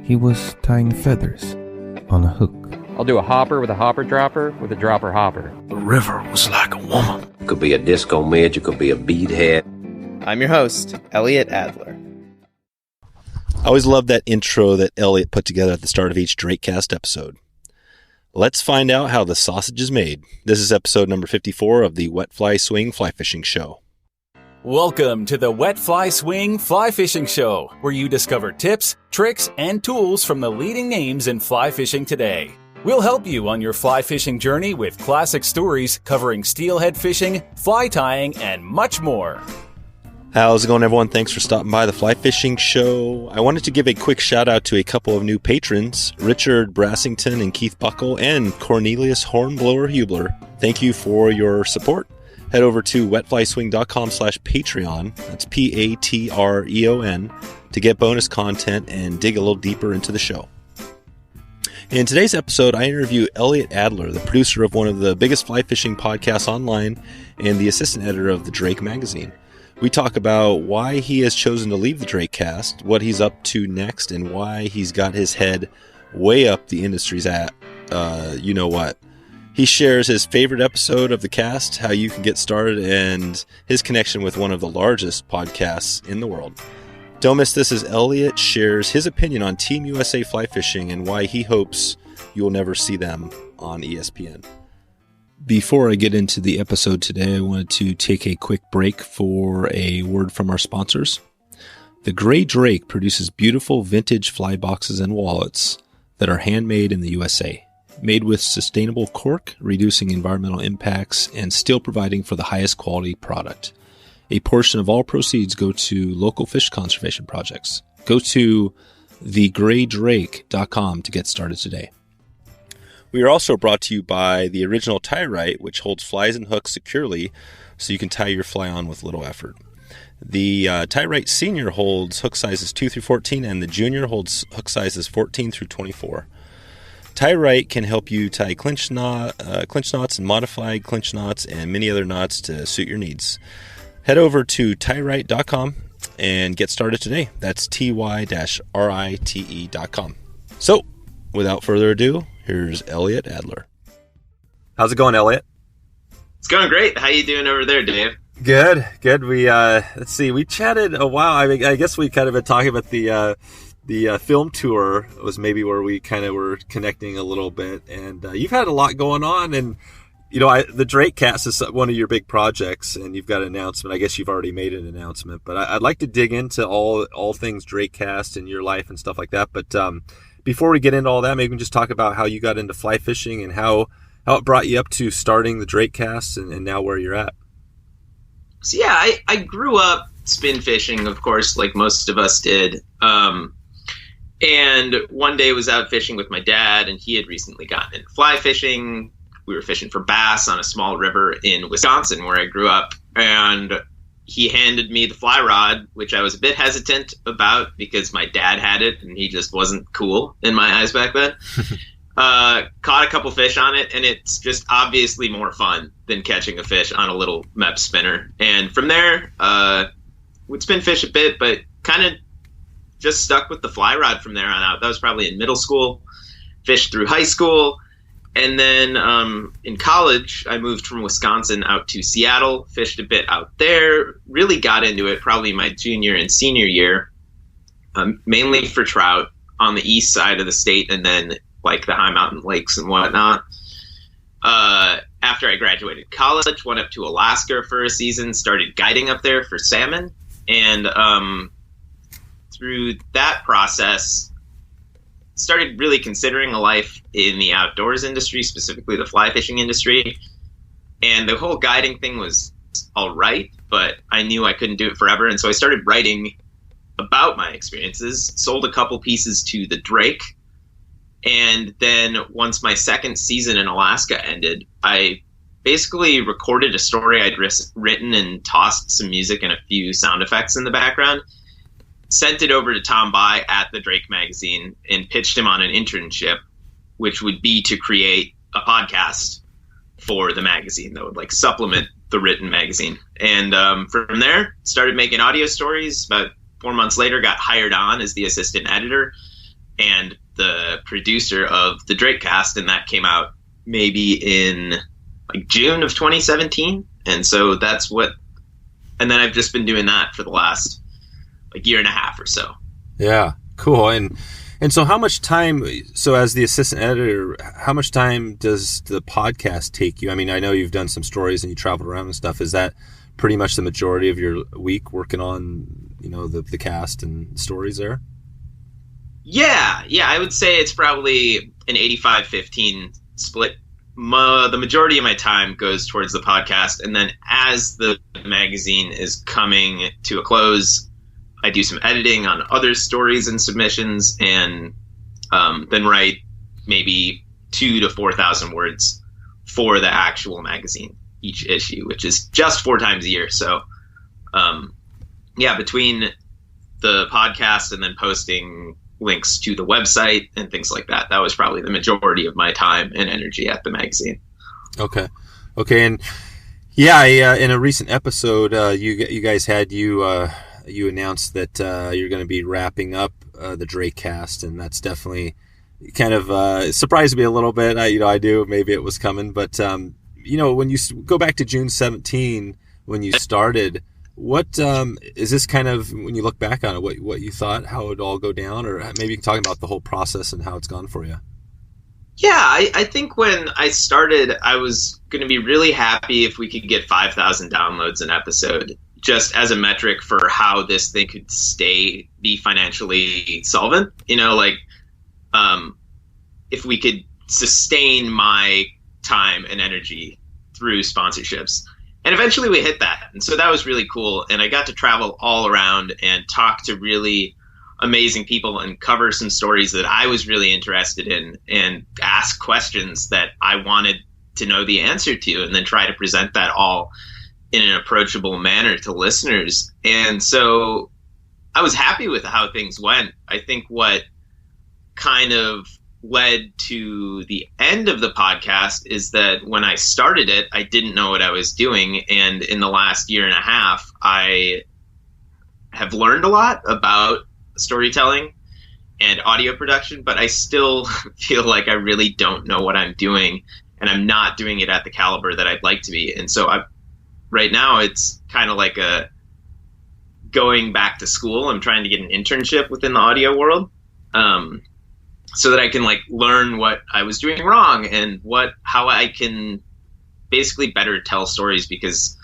He was tying feathers on a hook. I'll do a hopper with a hopper dropper with a dropper hopper. The river was like a woman. It could be a disco midge, it could be a beadhead. I'm your host, Elliott Adler. I always love that intro that Elliott put together at the start of each DrakeCast episode. Let's find out how the sausage is made. This is episode number 54 of the Wet Fly Swing Fly Fishing Show. Welcome to the Wet Fly Swing Fly Fishing Show, where you discover tips, tricks, and tools from the leading names in fly fishing today. We'll help you on your fly fishing journey with classic stories covering steelhead fishing, fly tying, and much more. How's it going, everyone? Thanks for stopping by the Fly Fishing Show. I wanted to give a quick shout out to a couple of new patrons, Richard Brassington and Keith Buckle, and Cornelius Hornblower Hubler. Thank you for your support. Head over to wetflyswing.com/Patreon, that's Patreon, to get bonus content and dig a little deeper into the show. In today's episode, I interview Elliott Adler, the producer of one of the biggest fly fishing podcasts online and the assistant editor of the Drake magazine. We talk about why he has chosen to leave the DrakeCast, what he's up to next, and why he's got his head way up the industry's you know what. He shares his favorite episode of the cast, how you can get started, and his connection with one of the largest podcasts in the world. Don't miss this as Elliott shares his opinion on Team USA fly fishing and why he hopes you'll never see them on ESPN. Before I get into the episode today, I wanted to take a quick break for a word from our sponsors. The Gray Drake produces beautiful vintage fly boxes and wallets that are handmade in the USA, made with sustainable cork, reducing environmental impacts, and still providing for the highest quality product. A portion of all proceeds go to local fish conservation projects. Go to thegraydrake.com to get started today. We are also brought to you by the original tie right, which holds flies and hooks securely so you can tie your fly on with little effort. The tie right senior holds hook sizes 2 through 14, and the junior holds hook sizes 14 through 24. Tie right can help you tie clinch knots and modified clinch knots and many other knots to suit your needs. Head over to tieright.com and get started today. That's ty-rite.com. So, without further ado, here's Elliott Adler. How's it going, Elliott? It's going great. How you doing over there, Dave? Good. We let's see. We chatted a while. I guess we kind of been talking about the film tour was maybe where we kind of were connecting a little bit. And you've had a lot going on, and you know, the DrakeCast is one of your big projects, and you've got an announcement. I guess you've already made an announcement, but I'd like to dig into all things DrakeCast and your life and stuff like that. But before we get into all that, maybe we can just talk about how you got into fly fishing and how it brought you up to starting the DrakeCast and now where you're at. So yeah, I grew up spin fishing, of course, like most of us did. And one day was out fishing with my dad, and he had recently gotten into fly fishing. We were fishing for bass on a small river in Wisconsin where I grew up. And he handed me the fly rod, which I was a bit hesitant about because my dad had it and he just wasn't cool in my eyes back then. Caught a couple fish on it, and it's just obviously more fun than catching a fish on a little MEP spinner. And from there, would spin fish a bit, but kind of just stuck with the fly rod from there on out. That was probably in middle school, fished through high school. And then in college, I moved from Wisconsin out to Seattle, fished a bit out there, really got into it probably my junior and senior year, mainly for trout on the east side of the state and then like the high mountain lakes and whatnot. After I graduated college, went up to Alaska for a season, started guiding up there for salmon. And through that process, started really considering a life in the outdoors industry, specifically the fly fishing industry. And the whole guiding thing was all right, but I knew I couldn't do it forever. And so I started writing about my experiences, sold a couple pieces to the Drake. And then once my second season in Alaska ended, I basically recorded a story I'd written and tossed some music and a few sound effects in the background, sent it over to Tom Bai at the Drake magazine and pitched him on an internship, which would be to create a podcast for the magazine that would like supplement the written magazine. And from there, started making audio stories. About 4 months later, got hired on as the assistant editor and the producer of the DrakeCast, and that came out maybe in like June of 2017. And so and then I've just been doing that for the last like year and a half or so. Yeah, cool. And so how much time, so as the assistant editor, how much time does the podcast take you? I mean, I know you've done some stories and you traveled around and stuff. Is that pretty much the majority of your week working on, the cast and stories there? Yeah, I would say it's probably an 85-15 split. The majority of my time goes towards the podcast, and then as the magazine is coming to a close, I do some editing on other stories and submissions, and then write maybe 2,000 to 4,000 words for the actual magazine each issue, which is just 4 times a year. So, between the podcast and then posting links to the website and things like that, that was probably the majority of my time and energy at the magazine. Okay. And in a recent episode, you guys had you announced that you're going to be wrapping up the DrakeCast, and that's definitely kind of surprised me a little bit. I do, maybe it was coming, but when you go back to June 17 when you started, what is this kind of, when you look back on it, what you thought, how it would all go down, or maybe you can talk about the whole process and how it's gone for you? Yeah, I think when I started, I was going to be really happy if we could get 5,000 downloads an episode, just as a metric for how this thing could be financially solvent. If we could sustain my time and energy through sponsorships. And eventually we hit that. And so that was really cool. And I got to travel all around and talk to really amazing people and cover some stories that I was really interested in and ask questions that I wanted to know the answer to, and then try to present that all in an approachable manner to listeners. And so I was happy with how things went. I think what kind of led to the end of the podcast is that when I started it, I didn't know what I was doing. And in the last year and a half, I have learned a lot about storytelling and audio production, but I still feel like I really don't know what I'm doing, and I'm not doing it at the caliber that I'd like to be. And so right now it's kind of like going back to school. I'm trying to get an internship within the audio world, so that I can learn what I was doing wrong and how I can basically better tell stories. Because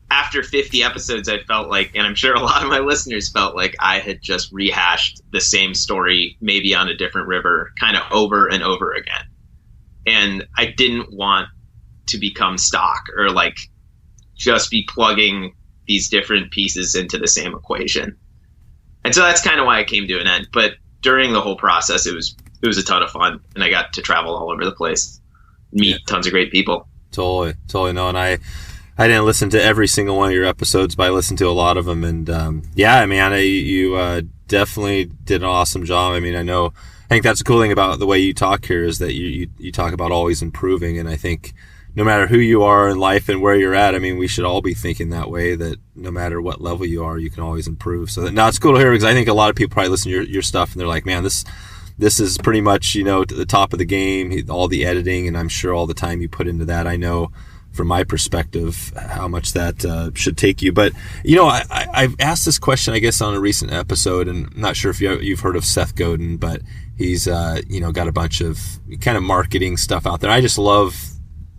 after 50 episodes, I felt like, and I'm sure a lot of my listeners felt like, I had just rehashed the same story, maybe on a different river, kind of over and over again. And I didn't want to become stock or just be plugging these different pieces into the same equation. And so that's kind of why I came to an end. But during the whole process, it was a ton of fun, and I got to travel all over the place, meet tons of great people. Totally no. And I didn't listen to every single one of your episodes, but I listened to a lot of them. And you definitely did an awesome job. I mean, I think that's the cool thing about the way you talk here is that you talk about always improving. And I think no matter who you are in life and where you're at, I mean, we should all be thinking that way, that no matter what level you are, you can always improve. So now it's cool to hear, because I think a lot of people probably listen to your stuff and they're like, man, this is pretty much, to the top of the game, all the editing, and I'm sure all the time you put into that. I know from my perspective how much that should take you. But, I've asked this question, I guess, on a recent episode, and I'm not sure if you've heard of Seth Godin, but he's, got a bunch of kind of marketing stuff out there. I just love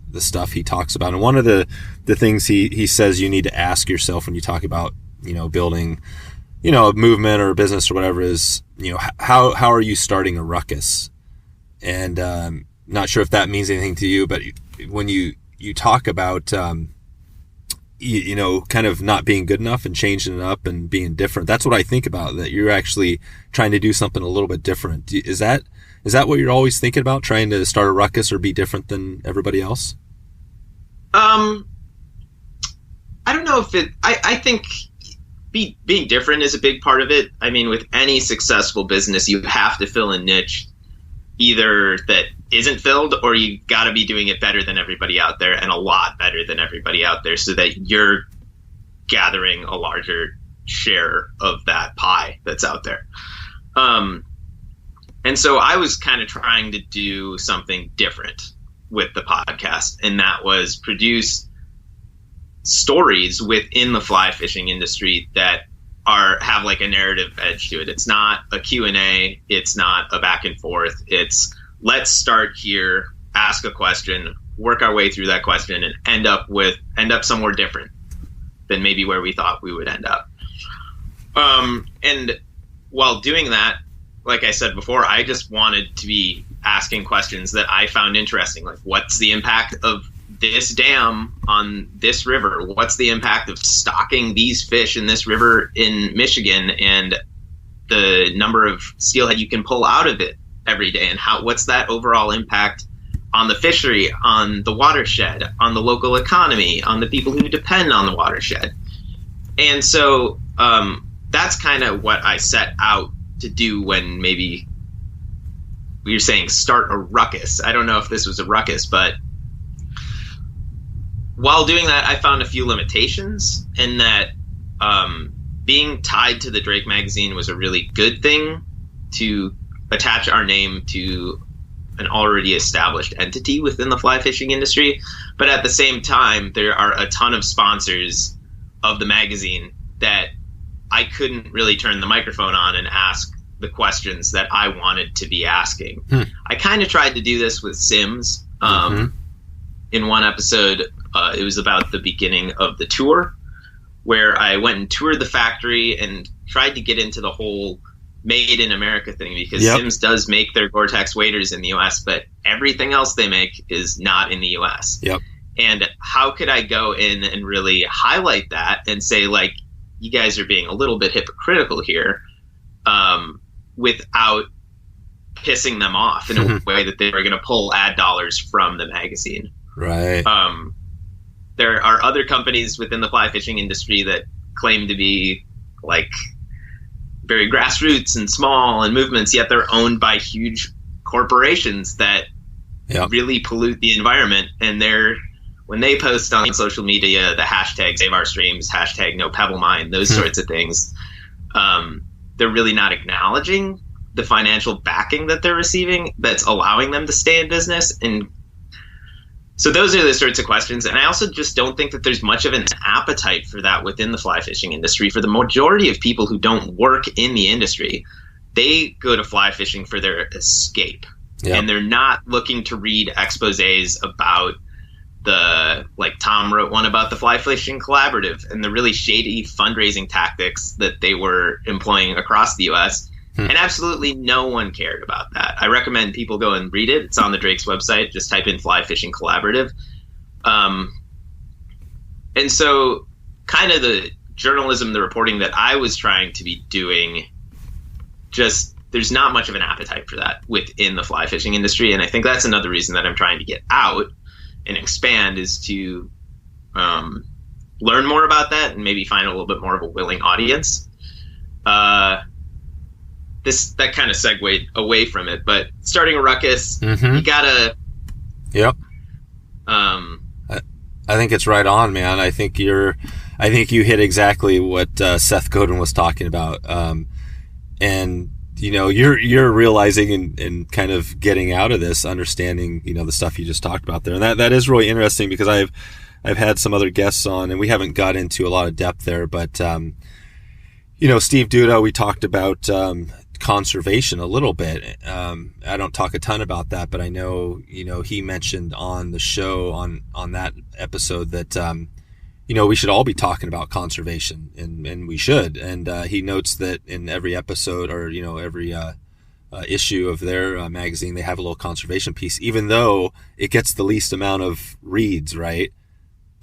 the stuff he talks about. And one of the things he says you need to ask yourself when you talk about, building, a movement or a business or whatever is, how are you starting a ruckus? And not sure if that means anything to you, but when you talk about, kind of not being good enough and changing it up and being different, that's what I think about, that you're actually trying to do something a little bit different. Is that what you're always thinking about, trying to start a ruckus or be different than everybody else? I don't know if I think being different is a big part of it. I mean, with any successful business, you have to fill a niche either that isn't filled, or you got to be doing it better than everybody out there, and a lot better than everybody out there, so that you're gathering a larger share of that pie that's out there. And so I was kind of trying to do something different with the podcast, and that was produce stories within the fly fishing industry that have like a narrative edge to it. It's not a Q&A. It's not a back and forth. It's let's start here, ask a question, work our way through that question, and end up somewhere different than maybe where we thought we would end up. And while doing that, like I said before, I just wanted to be asking questions that I found interesting. Like, what's the impact of this dam on this river? What's the impact of stocking these fish in this river in Michigan, and the number of steelhead you can pull out of it every day? And what's that overall impact on the fishery, on the watershed, on the local economy, on the people who depend on the watershed? And so that's kind of what I set out to do when maybe we were saying start a ruckus. I don't know if this was a ruckus, but while doing that, I found a few limitations, and that being tied to the Drake magazine was a really good thing to attach our name to an already established entity within the fly fishing industry. But at the same time, there are a ton of sponsors of the magazine that I couldn't really turn the microphone on and ask the questions that I wanted to be asking. I kind of tried to do this with Sims. In one episode, it was about the beginning of the tour, where I went and toured the factory and tried to get into the whole made in America thing, because Sims does make their Gore-Tex waders in the US, but everything else they make is not in the US. And how could I go in and really highlight that and say, like, you guys are being a little bit hypocritical here, without pissing them off in a way that they were going to pull ad dollars from the magazine. Right. There are other companies within the fly fishing industry that claim to be like very grassroots and small and movements, yet they're owned by huge corporations that really pollute the environment. And when they post on social media the hashtag save our streams, hashtag no pebble mine, those sorts of things, they're really not acknowledging the financial backing that they're receiving that's allowing them to stay in business. And so those are the sorts of questions. And I also just don't think that there's much of an appetite for that within the fly fishing industry. For the majority of people who don't work in the industry, they go to fly fishing for their escape. And they're not looking to read exposés about like Tom wrote one about the Fly Fishing Collaborative and the really shady fundraising tactics that they were employing across the US. And absolutely no one cared about that. I recommend people go and read it. It's on the Drake's website. Just type in Fly Fishing Collaborative. And so kind of the journalism, the reporting that I was trying to be doing, just there's not much of an appetite for that within the fly fishing industry. And I think that's another reason that I'm trying to get out and expand, is to learn more about that and maybe find a little bit more of a willing audience. That kind of segued away from it, but starting a ruckus, you gotta. I think it's right on, man. I think you hit exactly what Seth Godin was talking about, and you're realizing and kind of getting out of this, understanding the stuff you just talked about there, and that is really interesting, because I've had some other guests on, and we haven't got into a lot of depth there, but Steve Duda, we talked about conservation a little bit. I don't talk a ton about that, but I know he mentioned on the show on that episode that we should all be talking about conservation, and we should. And he notes that in every episode, or every issue of their magazine, they have a little conservation piece, even though it gets the least amount of reads, right?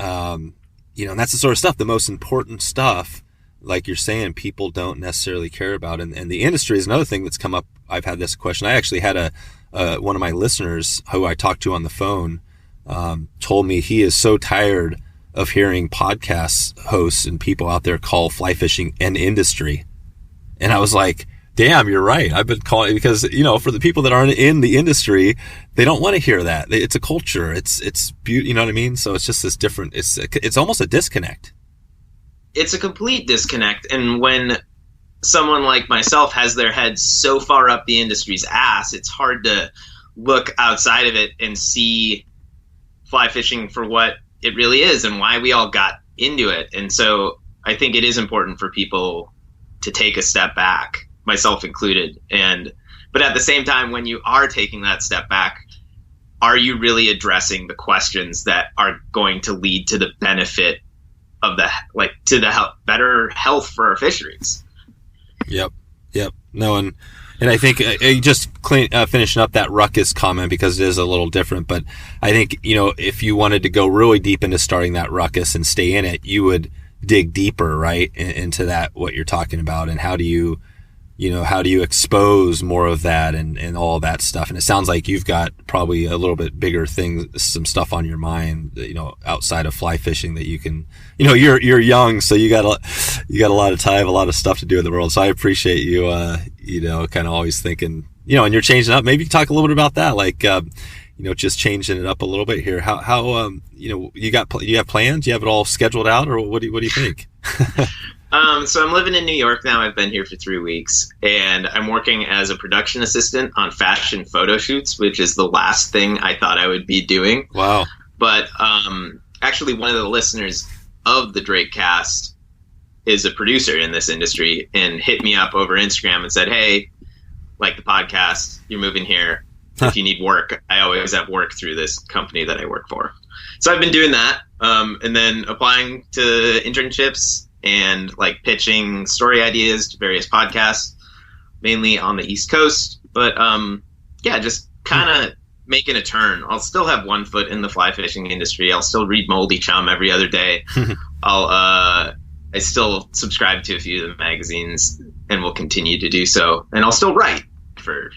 And that's the sort of stuff, the most important stuff, like you're saying, people don't necessarily care about. And the industry is another thing that's come up. I've had this question. I actually had one of my listeners who I talked to on the phone told me he is so tired of hearing podcast hosts and people out there call fly fishing an industry. And I was like, damn, you're right. I've been calling it because, for the people that aren't in the industry, they don't want to hear that. It's a culture. It's beauty. You know what I mean? So it's just this different, it's almost a disconnect. It's a complete disconnect. And when someone like myself has their head so far up the industry's ass, it's hard to look outside of it and see fly fishing for what it really is and why we all got into it. And so I think it is important for people to take a step back, myself included. But at the same time, when you are taking that step back, are you really addressing the questions that are going to lead to the benefit of better health for our fisheries? Yep. No, and I think just finishing up that ruckus comment, because it is a little different, but I think, if you wanted to go really deep into starting that ruckus and stay in it, you would dig deeper, right, into that, what you're talking about, and how do you expose more of that and all that stuff. And it sounds like you've got probably a little bit bigger things, some stuff on your mind, outside of fly fishing that you can, you're young, so you got a lot of time, a lot of stuff to do in the world. So I appreciate you, kind of always thinking, and you're changing up. Maybe you can talk a little bit about that, like, just changing it up a little bit here. How you have plans? You have it all scheduled out, or what do you think? So I'm living in New York now. I've been here for 3 weeks, and I'm working as a production assistant on fashion photo shoots, which is the last thing I thought I would be doing. Wow. But actually, one of the listeners of the DrakeCast is a producer in this industry and hit me up over Instagram and said, "Hey, like the podcast, you're moving here. If you need work, I always have work through this company that I work for." So I've been doing that, and then applying to internships and like pitching story ideas to various podcasts, mainly on the East Coast. But just kind of making a turn. I'll still have one foot in the fly fishing industry. I'll still read Moldy Chum every other day. I still subscribe to a few of the magazines and will continue to do so. And I'll still write for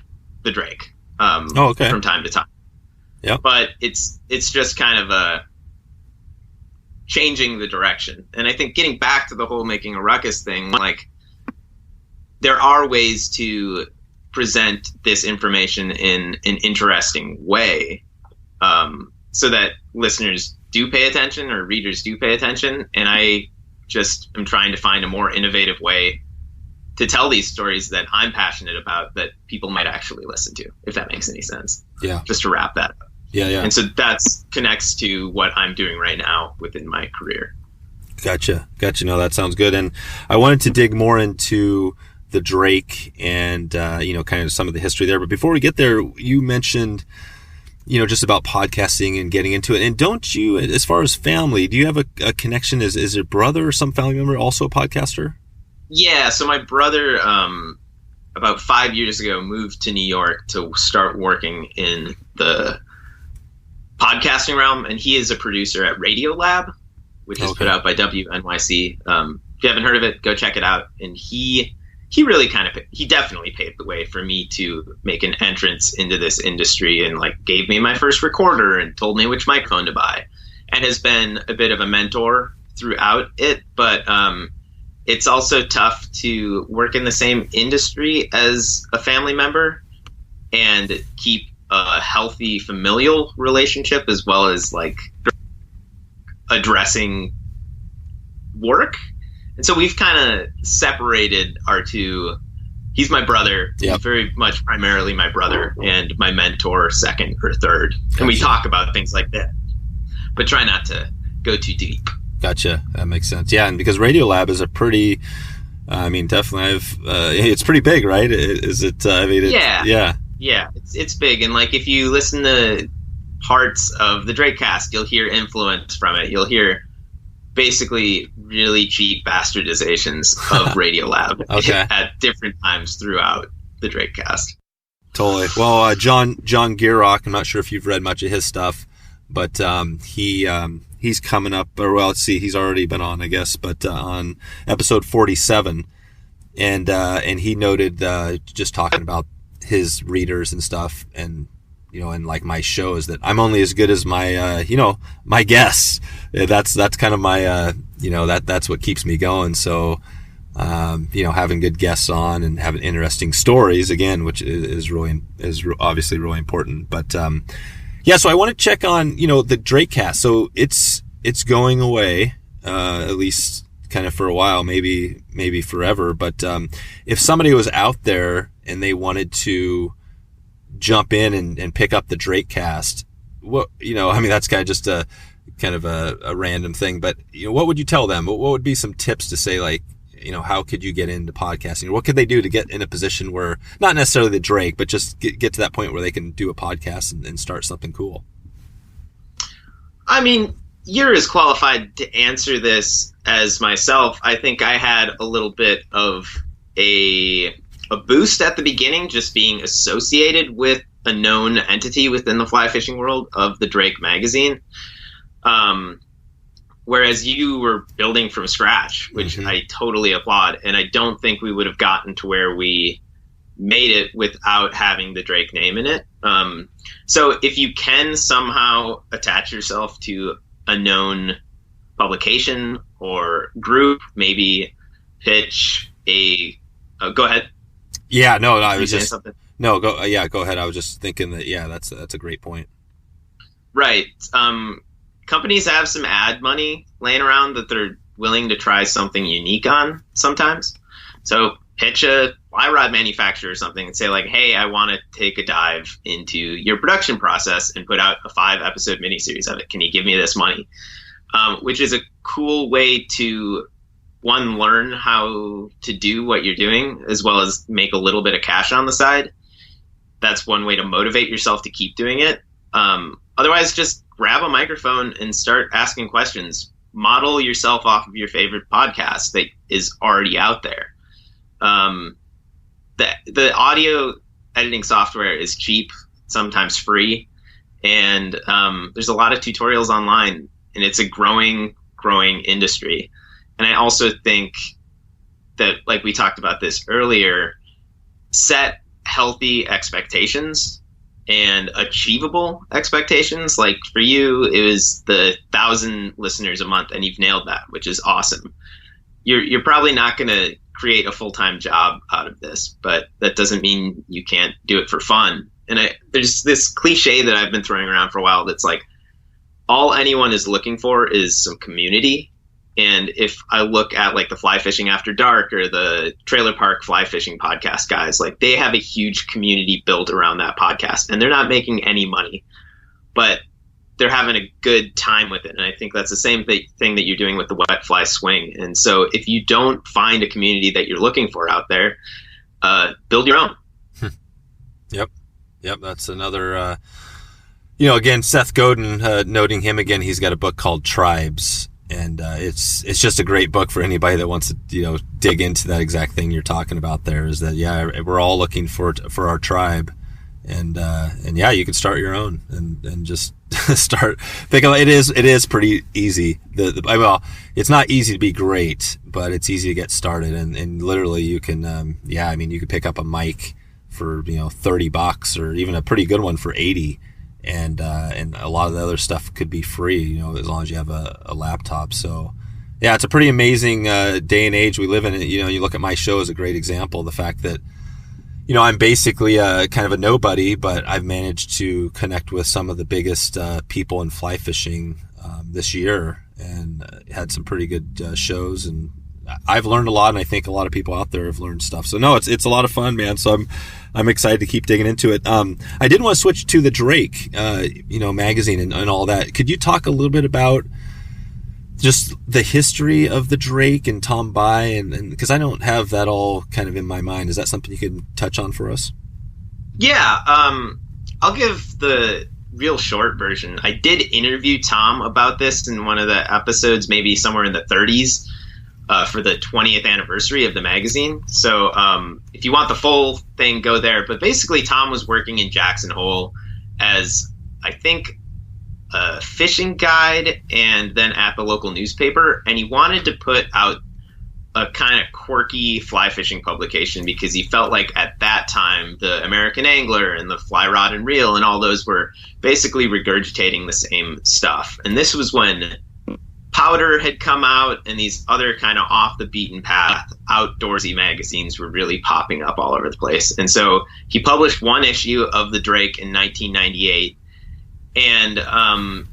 the Drake from time to time. Yeah. But it's just kind of changing the direction. And I think getting back to the whole making a ruckus thing, like, there are ways to present this information in an interesting way, so that listeners do pay attention or readers do pay attention. And I just am trying to find a more innovative way to tell these stories that I'm passionate about that people might actually listen to, if that makes any sense. Yeah. Just to wrap that up. Yeah. And so that connects to what I'm doing right now within my career. Gotcha. No, that sounds good. And I wanted to dig more into the Drake and, kind of some of the history there. But before we get there, you mentioned, just about podcasting and getting into it. And don't you, as far as family, do you have a connection? Is your brother or some family member also a podcaster? Yeah. So my brother, about 5 years ago, moved to New York to start working in the podcasting realm, and he is a producer at Radiolab, which is put out by WNYC. If you haven't heard of it, go check it out. And he really he definitely paved the way for me to make an entrance into this industry, and like gave me my first recorder and told me which microphone to buy, and has been a bit of a mentor throughout it. But it's also tough to work in the same industry as a family member and keep a healthy familial relationship, as well as like addressing work. And so we've kind of separated our two. He's my brother. Yep. He's very much primarily my brother and my mentor second or third. And we talk about things like that, but try not to go too deep. Gotcha. That makes sense. Yeah. And because Radiolab is a pretty, definitely it's pretty big, right? Is it? Yeah, it's big. And like, if you listen to parts of the DrakeCast, you'll hear influence from it. You'll hear basically really cheap bastardizations of Radiolab at different times throughout the DrakeCast. Totally. Well, John Gierach, I'm not sure if you've read much of his stuff, but he's coming up, or well, let's see, he's already been on, I guess, but on episode 47, and he noted just talking about his readers and stuff, and and like my shows, that I'm only as good as my my guests. That's kind of my that's what keeps me going. So having good guests on and having interesting stories, again, which is obviously really important. But so I want to check on the DrakeCast. So it's going away, at least kind of for a while, maybe forever. But if somebody was out there and they wanted to jump in and pick up the DrakeCast, what, I mean, that's kind of just a random thing, but what would you tell them? What would be some tips to say, like, how could you get into podcasting? What could they do to get in a position where, not necessarily the Drake, but just get to that point where they can do a podcast and start something cool? I mean, you're as qualified to answer this as myself. I think I had a little bit of a boost at the beginning, just being associated with a known entity within the fly fishing world of the Drake magazine. Whereas you were building from scratch, which I totally applaud. And I don't think we would have gotten to where we made it without having the Drake name in it. So if you can somehow attach yourself to a known publication or group, maybe pitch go ahead. Yeah, no, I was just something. No, go ahead. I was just thinking that, that's a great point. Right. Companies have some ad money laying around that they're willing to try something unique on sometimes. So pitch a fly rod manufacturer or something and say, like, hey, I want to take a dive into your production process and put out a 5-episode miniseries of it. Can you give me this money? Which is a cool way to, one, learn how to do what you're doing, as well as make a little bit of cash on the side. That's one way to motivate yourself to keep doing it. Otherwise, just grab a microphone and start asking questions. Model yourself off of your favorite podcast that is already out there. The audio editing software is cheap, sometimes free, and there's a lot of tutorials online, and it's a growing industry. And I also think that, like we talked about this earlier, set healthy expectations and achievable expectations. Like for you, it was the 1,000 listeners a month, and you've nailed that, which is awesome. You're probably not going to create a full-time job out of this, but that doesn't mean you can't do it for fun. And there's this cliche that I've been throwing around for a while that's like, all anyone is looking for is some community. And if I look at like the Fly Fishing After Dark or the Trailer Park Fly Fishing podcast guys, like they have a huge community built around that podcast, and they're not making any money, but they're having a good time with it. And I think that's the same thing that you're doing with the Wet Fly Swing. And so if you don't find a community that you're looking for out there, build your own. Yep. That's another, again, Seth Godin, noting him again, he's got a book called Tribes. And it's just a great book for anybody that wants to dig into that exact thing you're talking about. There is that we're all looking for our tribe, and you can start your own and just start. It is pretty easy. It's not easy to be great, but it's easy to get started. And literally you can you could pick up a mic for $30 or even a pretty good one for $80. And a lot of the other stuff could be free, as long as you have a laptop. So, yeah, it's a pretty amazing day and age we live in. You look at my show as a great example. The fact that, I'm basically kind of a nobody, but I've managed to connect with some of the biggest people in fly fishing this year, and had some pretty good shows. And I've learned a lot, and I think a lot of people out there have learned stuff. So no, it's a lot of fun, man. So I'm excited to keep digging into it. I did want to switch to the Drake, magazine and all that. Could you talk a little bit about just the history of the Drake and Tom By, and because I don't have that all kind of in my mind. Is that something you could touch on for us? Yeah, I'll give the real short version. I did interview Tom about this in one of the episodes, maybe somewhere in the 30s. For the 20th anniversary of the magazine. So if you want the full thing, go there. But basically, Tom was working in Jackson Hole as, I think, a fishing guide and then at the local newspaper. And he wanted to put out a kind of quirky fly fishing publication because he felt like at that time, the American Angler and the Fly Rod and Reel and all those were basically regurgitating the same stuff. And this was when Powder had come out, and these other kind of off the beaten path outdoorsy magazines were really popping up all over the place. And so he published one issue of the Drake in 1998. And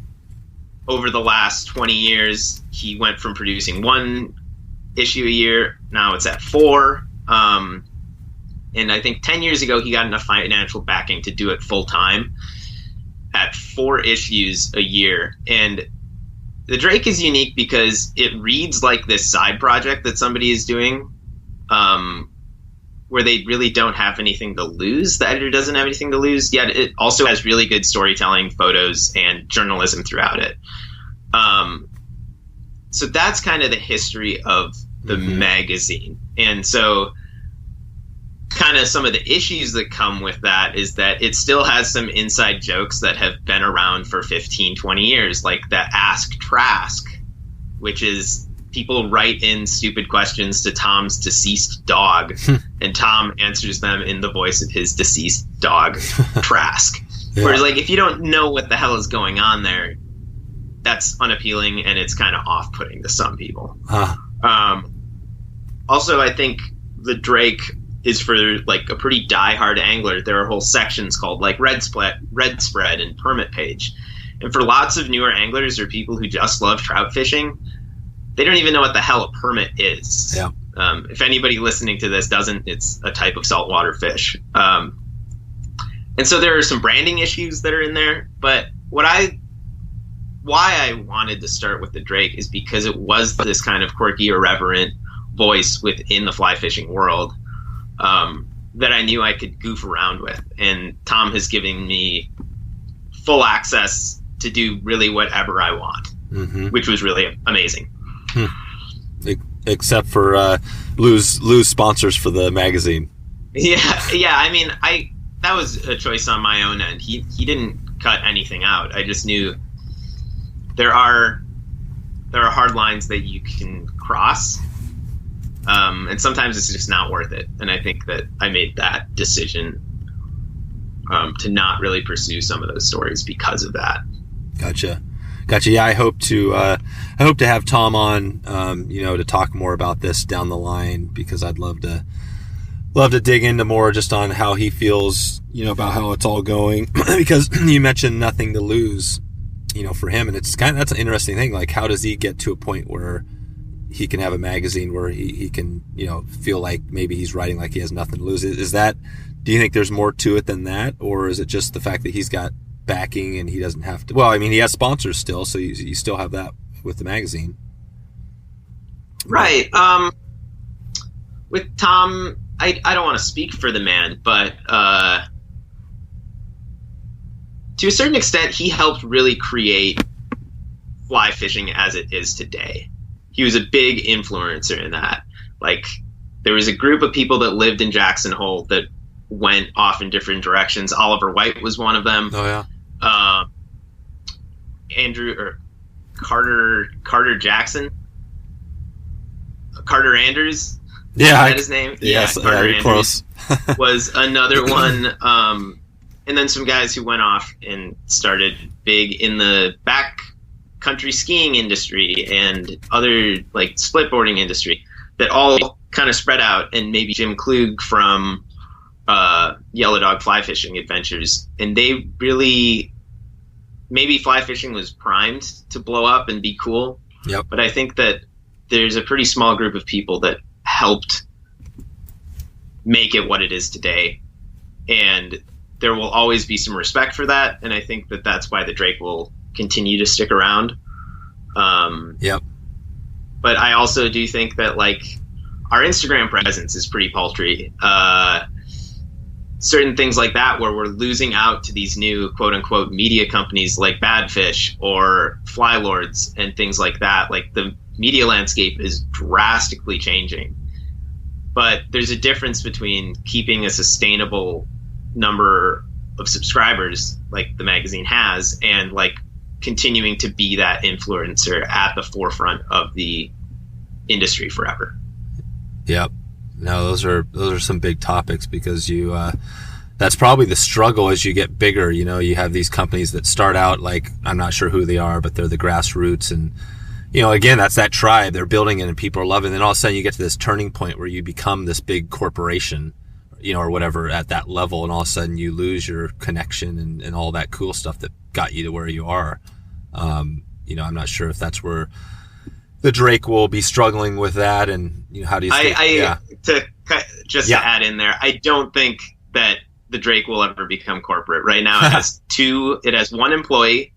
over the last 20 years, he went from producing one issue a year. Now it's at 4. And I think 10 years ago, he got enough financial backing to do it full time at 4 issues a year. And the Drake is unique because it reads like this side project that somebody is doing, where they really don't have anything to lose. The editor doesn't have anything to lose, yet it also has really good storytelling, photos, and journalism throughout it. So that's kind of the history of the magazine. And so kind of some of the issues that come with that is that it still has some inside jokes that have been around for 15, 20 years, like the Ask Trask, which is people write in stupid questions to Tom's deceased dog, and Tom answers them in the voice of his deceased dog, Trask. Yeah. Whereas, like, if you don't know what the hell is going on there, that's unappealing, and it's kind of off-putting to some people. Also, I think the Drake is for like a pretty die-hard angler. There are whole sections called like Red Spread and Permit Page. And for lots of newer anglers or people who just love trout fishing, they don't even know what the hell a permit is. Yeah. If anybody listening to this doesn't, it's a type of saltwater fish. And so there are some branding issues that are in there. But why I wanted to start with the Drake is because it was this kind of quirky, irreverent voice within the fly fishing world that I knew I could goof around with. And Tom has given me full access to do really whatever I want, which was really amazing. Except for lose sponsors for the magazine. Yeah. I mean, that was a choice on my own end. He didn't cut anything out. I just knew there are hard lines that you can cross. And sometimes it's just not worth it. And I think that I made that decision to not really pursue some of those stories because of that. Gotcha. Yeah, I hope to have Tom on, to talk more about this down the line, because I'd love to dig into more just on how he feels, about how it's all going. Because you mentioned nothing to lose, for him, and that's an interesting thing. Like, how does he get to a point where he can have a magazine where he can, feel like maybe he's writing like he has nothing to lose? Do you think there's more to it than that? Or is it just the fact that he's got backing and he doesn't have to? Well, I mean, he has sponsors still, so you still have that with the magazine. Right. With Tom, I don't want to speak for the man, but to a certain extent, he helped really create fly fishing as it is today. He was a big influencer in that. Like, there was a group of people that lived in Jackson Hole that went off in different directions. Oliver White was one of them. Oh, yeah. Carter Jackson. Carter Andrews. Yeah. Is that his name? Yes, Carter Andrews close. was another one. And then some guys who went off and started big in the backcountry skiing industry and other like splitboarding industry that all kind of spread out. And maybe Jim Klug from Yellow Dog Fly Fishing Adventures. And they really, maybe fly fishing was primed to blow up and be cool. Yep. But I think that there's a pretty small group of people that helped make it what it is today. And there will always be some respect for that. And I think that that's why the Drake will continue to stick around. Yep. But I also do think that, like, our Instagram presence is pretty paltry. Certain things like that, where we're losing out to these new quote unquote media companies like Badfish or Fly Lords and things like that. Like, the media landscape is drastically changing. But there's a difference between keeping a sustainable number of subscribers like the magazine has and like continuing to be that influencer at the forefront of the industry forever. Yep. No, those are some big topics, because that's probably the struggle as you get bigger. You have these companies that start out like, I'm not sure who they are, but they're the grassroots, and again, that's that tribe. They're building it and people are loving it. And all of a sudden you get to this turning point where you become this big corporation, or whatever at that level. And all of a sudden you lose your connection and all that cool stuff that got you to where you are. I'm not sure if that's where, the Drake will be struggling with that, and how do you think? To add in there, I don't think that the Drake will ever become corporate. Right now it has one employee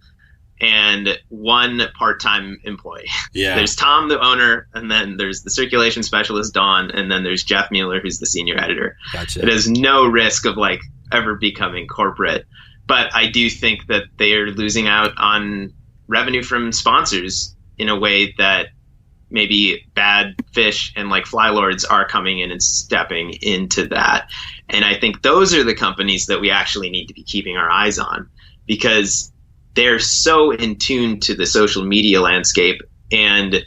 and one part-time employee. Yeah. There's Tom, the owner, and then there's the circulation specialist, Dawn, and then there's Jeff Mueller, who's the senior editor. Gotcha. It has no risk of ever becoming corporate. But I do think that they are losing out on revenue from sponsors in a way that maybe Bad Fish and Fly Lords are coming in and stepping into that. And I think those are the companies that we actually need to be keeping our eyes on, because they're so in tune to the social media landscape and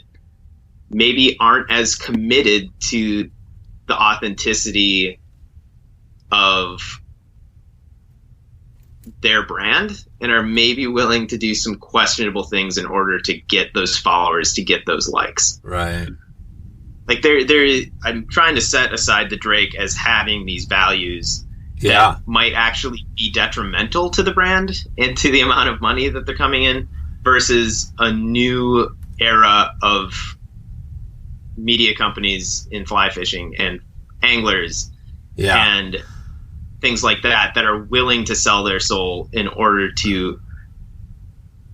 maybe aren't as committed to the authenticity of their brand, and are maybe willing to do some questionable things in order to get those followers, to get those likes. Right. I'm trying to set aside the Drake as having these values that might actually be detrimental to the brand and to the amount of money that they're coming in, versus a new era of media companies in fly fishing and anglers and things like that are willing to sell their soul in order to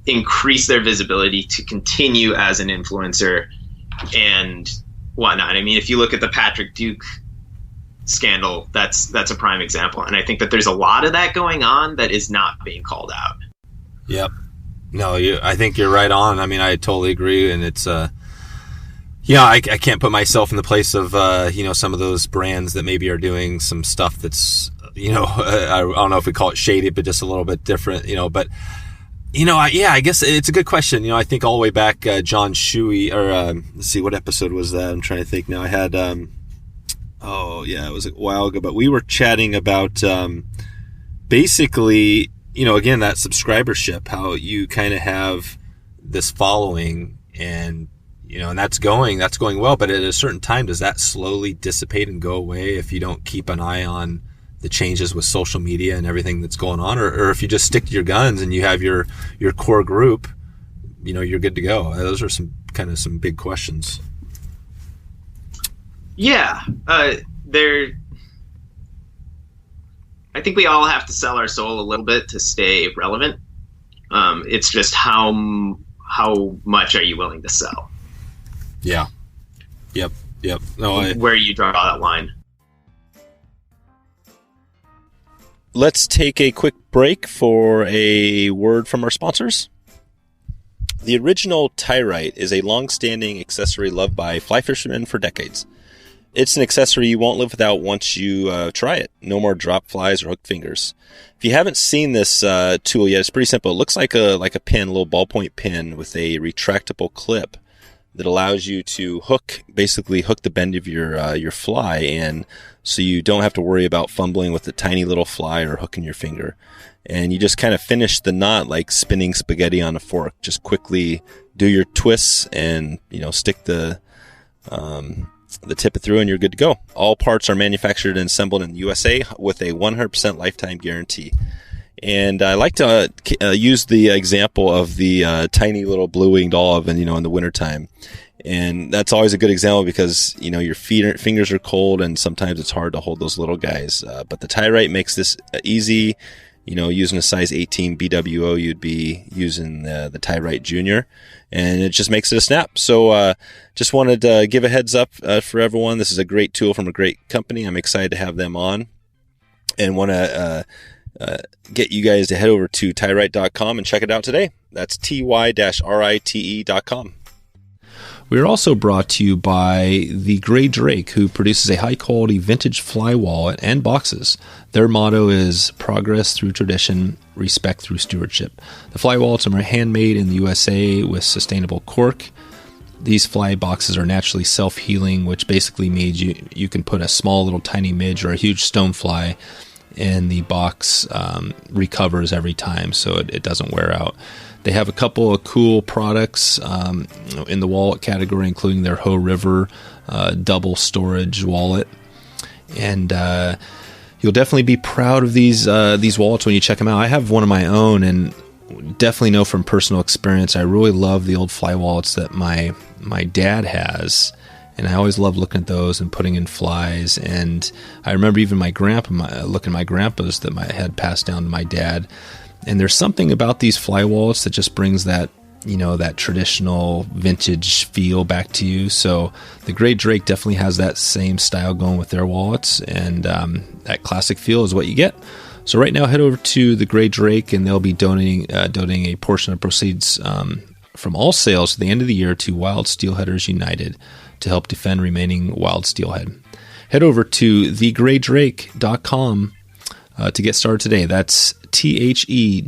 increase their visibility, to continue as an influencer and whatnot. I mean, if you look at the Patrick Duke scandal, that's a prime example. And I think that there's a lot of that going on that is not being called out. Yep. No, I think you're right on. I mean, I totally agree. And it's, I can't put myself in the place of, some of those brands that maybe are doing some stuff that's, I don't know if we call it shady, but just a little bit different, but, I guess it's a good question. I think all the way back, John Shuey, or, let's see, what episode was that? I'm trying to think now. I had, it was a while ago, but we were chatting about, basically, again, that subscribership, how you kind of have this following and, and that's going well. But at a certain time, does that slowly dissipate and go away if you don't keep an eye on the changes with social media and everything that's going on? Or if you just stick to your guns and you have your core group, you're good to go? Those are some big questions. Yeah. I think we all have to sell our soul a little bit to stay relevant. It's just how much are you willing to sell? Yeah. Yep. No, where you draw that line. Let's take a quick break for a word from our sponsors. The original Tyrite is a long-standing accessory loved by fly fishermen for decades. It's an accessory you won't live without once you try it. No more drop flies or hooked fingers. If you haven't seen this tool yet, it's pretty simple. It looks like a pin, a little ballpoint pin with a retractable clip that allows you to basically hook the bend of your fly, and so you don't have to worry about fumbling with the tiny little fly or hooking your finger. And you just kind of finish the knot like spinning spaghetti on a fork. Just quickly do your twists and stick the tip it through, and you're good to go. All parts are manufactured and assembled in the USA with a 100% lifetime guarantee. And I like to use the example of the tiny little blue-winged olive in the wintertime. And that's always a good example because, your fingers are cold and sometimes it's hard to hold those little guys. But the Tyrite makes this easy. Using a size 18 BWO, you'd be using the Tyrite Junior. And it just makes it a snap. So just wanted to give a heads up for everyone. This is a great tool from a great company. I'm excited to have them on. And want to get you guys to head over to tyrite.com and check it out today. That's ty-rite.com. We are also brought to you by the Gray Drake, who produces a high-quality vintage fly wallet and boxes. Their motto is progress through tradition, respect through stewardship. The fly wallets are handmade in the USA with sustainable cork. These fly boxes are naturally self-healing, which basically means you can put a small little tiny midge or a huge stonefly, and the box recovers every time, so it doesn't wear out. They have a couple of cool products in the wallet category, including their Ho River double storage wallet. And you'll definitely be proud of these wallets when you check them out. I have one of my own, and definitely know from personal experience, I really love the old fly wallets that my my dad has. And I always love looking at those and putting in flies. And I remember even my grandpa, looking at my grandpa's that I had passed down to my dad. And there's something about these fly wallets that just brings that, that traditional vintage feel back to you. So the Gray Drake definitely has that same style going with their wallets. And that classic feel is what you get. So right now, head over to the Gray Drake, and they'll be donating a portion of proceeds from all sales to the end of the year to Wild Steelheaders United to help defend remaining wild steelhead. Head over to thegreydrake.com to get started today. That's THEGREY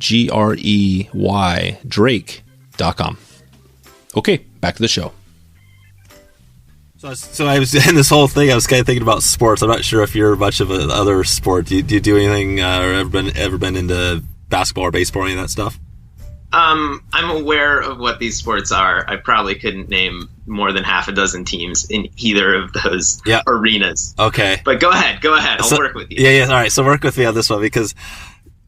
Drake.com. Okay, back to the show. So I was in this whole thing. I was kind of thinking about sports. I'm not sure if you're much of another sport. Do you do anything or ever been into basketball or baseball or any of that stuff? I'm aware of what these sports are. I probably couldn't name more than half a dozen teams in either of those arenas. Okay. But go ahead. I'll work with you. Yeah. All right. So work with me on this one because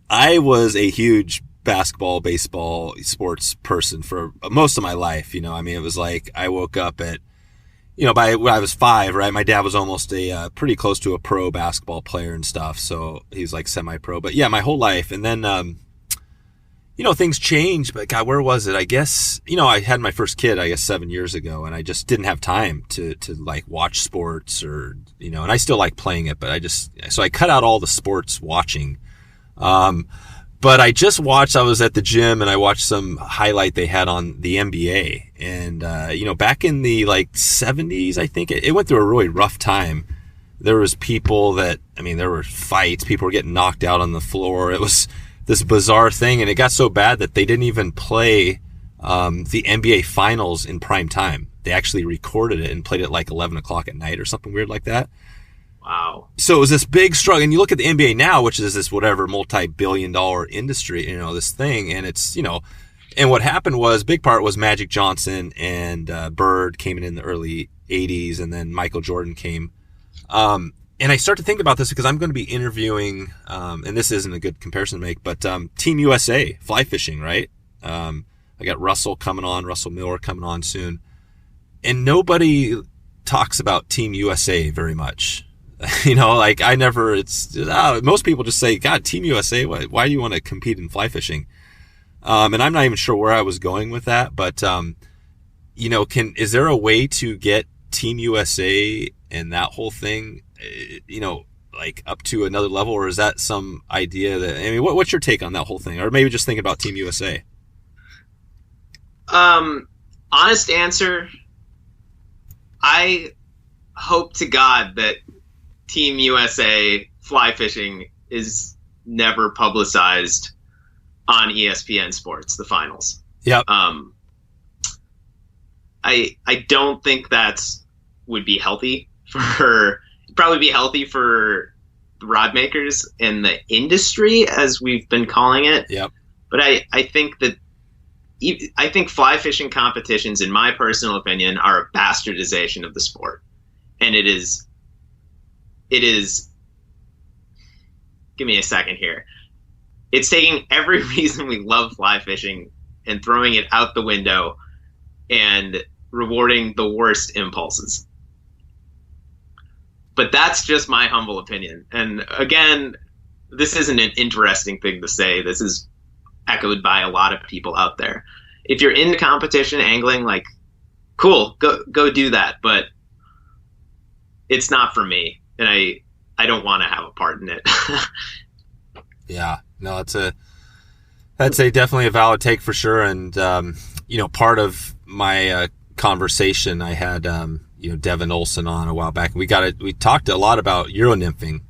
I was a huge basketball, baseball, sports person for most of my life. It was like I woke up at, by when I was 5, right? My dad was almost pretty close to a pro basketball player and stuff. So he was like semi-pro. But yeah, my whole life. And then, things changed, but God, where was it? I guess, I had my first kid, 7 years ago, and I just didn't have time to like watch sports or, and I still like playing it, but so I cut out all the sports watching. But I just watched, I was at the gym and I watched some highlight they had on the NBA. And, back in the 70s, I think it went through a really rough time. There was people there were fights, people were getting knocked out on the floor. It was this bizarre thing, and it got so bad that they didn't even play the NBA Finals in prime time. They actually recorded it and played it 11 o'clock at night or something weird like that. Wow. So it was this big struggle. And you look at the NBA now, which is this multi-billion-dollar industry, this thing, and it's, and what happened was, big part was Magic Johnson and Bird came in the early 80s, and then Michael Jordan came. And I start to think about this because I'm going to be interviewing, and this isn't a good comparison to make, but Team USA, fly fishing, right? I got Russell Miller coming on soon. And nobody talks about Team USA very much. Most people just say, God, Team USA, why do you want to compete in fly fishing? And I'm not even sure where I was going with that, but, is there a way to get Team USA and that whole thing, up to another level, or is that some idea that, what's your take on that whole thing? Or maybe just thinking about Team USA. Honest answer, I hope to God that Team USA fly fishing is never publicized on ESPN Sports, the finals. Yep. I don't think would be healthy probably be healthy for the rod makers and the industry, as we've been calling it. Yep. But I think fly fishing competitions, in my personal opinion, are a bastardization of the sport. And it is, give me a second here. It's taking every reason we love fly fishing and throwing it out the window and rewarding the worst impulses. But that's just my humble opinion. And again, this isn't an interesting thing to say. This is echoed by a lot of people out there. If you're into competition angling, cool, go do that. But it's not for me, and I don't want to have a part in it. Yeah, no, that's definitely a valid take for sure. And part of my conversation, I had Devin Olson on a while back. We talked a lot about Euro nymphing,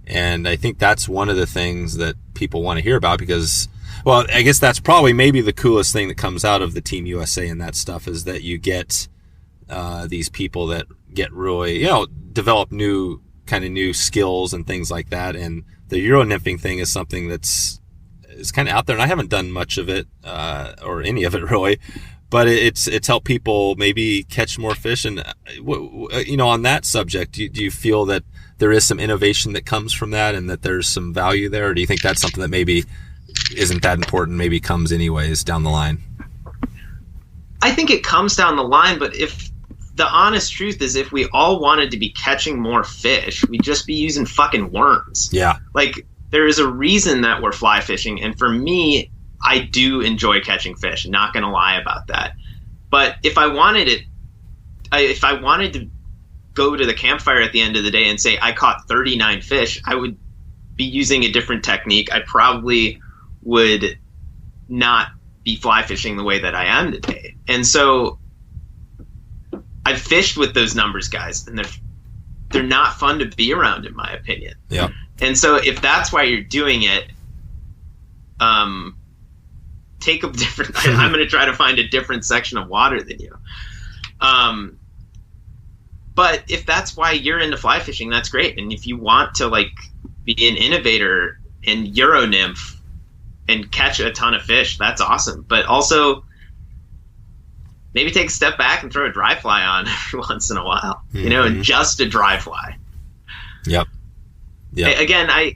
and I think that's one of the things that people want to hear about because, well, I guess that's probably maybe the coolest thing that comes out of the Team USA and that stuff is that you get these people that get really, develop new skills and things like that. And the Euro nymphing thing is something is kind of out there, and I haven't done much of it or any of it really. But it's helped people maybe catch more fish. And, on that subject, do you feel that there is some innovation that comes from that and that there's some value there? Or do you think that's something that maybe isn't that important, maybe comes anyways down the line? I think it comes down the line, but if the honest truth is if we all wanted to be catching more fish, we'd just be using fucking worms. Yeah. Like, there is a reason that we're fly fishing, and for me, I do enjoy catching fish. Not going to lie about that. But if I wanted to go to the campfire at the end of the day and say I caught 39 fish, I would be using a different technique. I probably would not be fly fishing the way that I am today. And so I've fished with those numbers, guys, and they're not fun to be around, in my opinion. Yeah. And so if that's why you're doing it, take a different. I'm going to try to find a different section of water than you. But if that's why you're into fly fishing, that's great. And if you want to like be an innovator and Euro nymph and catch a ton of fish, that's awesome. But also maybe take a step back and throw a dry fly on every once in a while, you know, and just a dry fly. Yep. Yeah. Again, I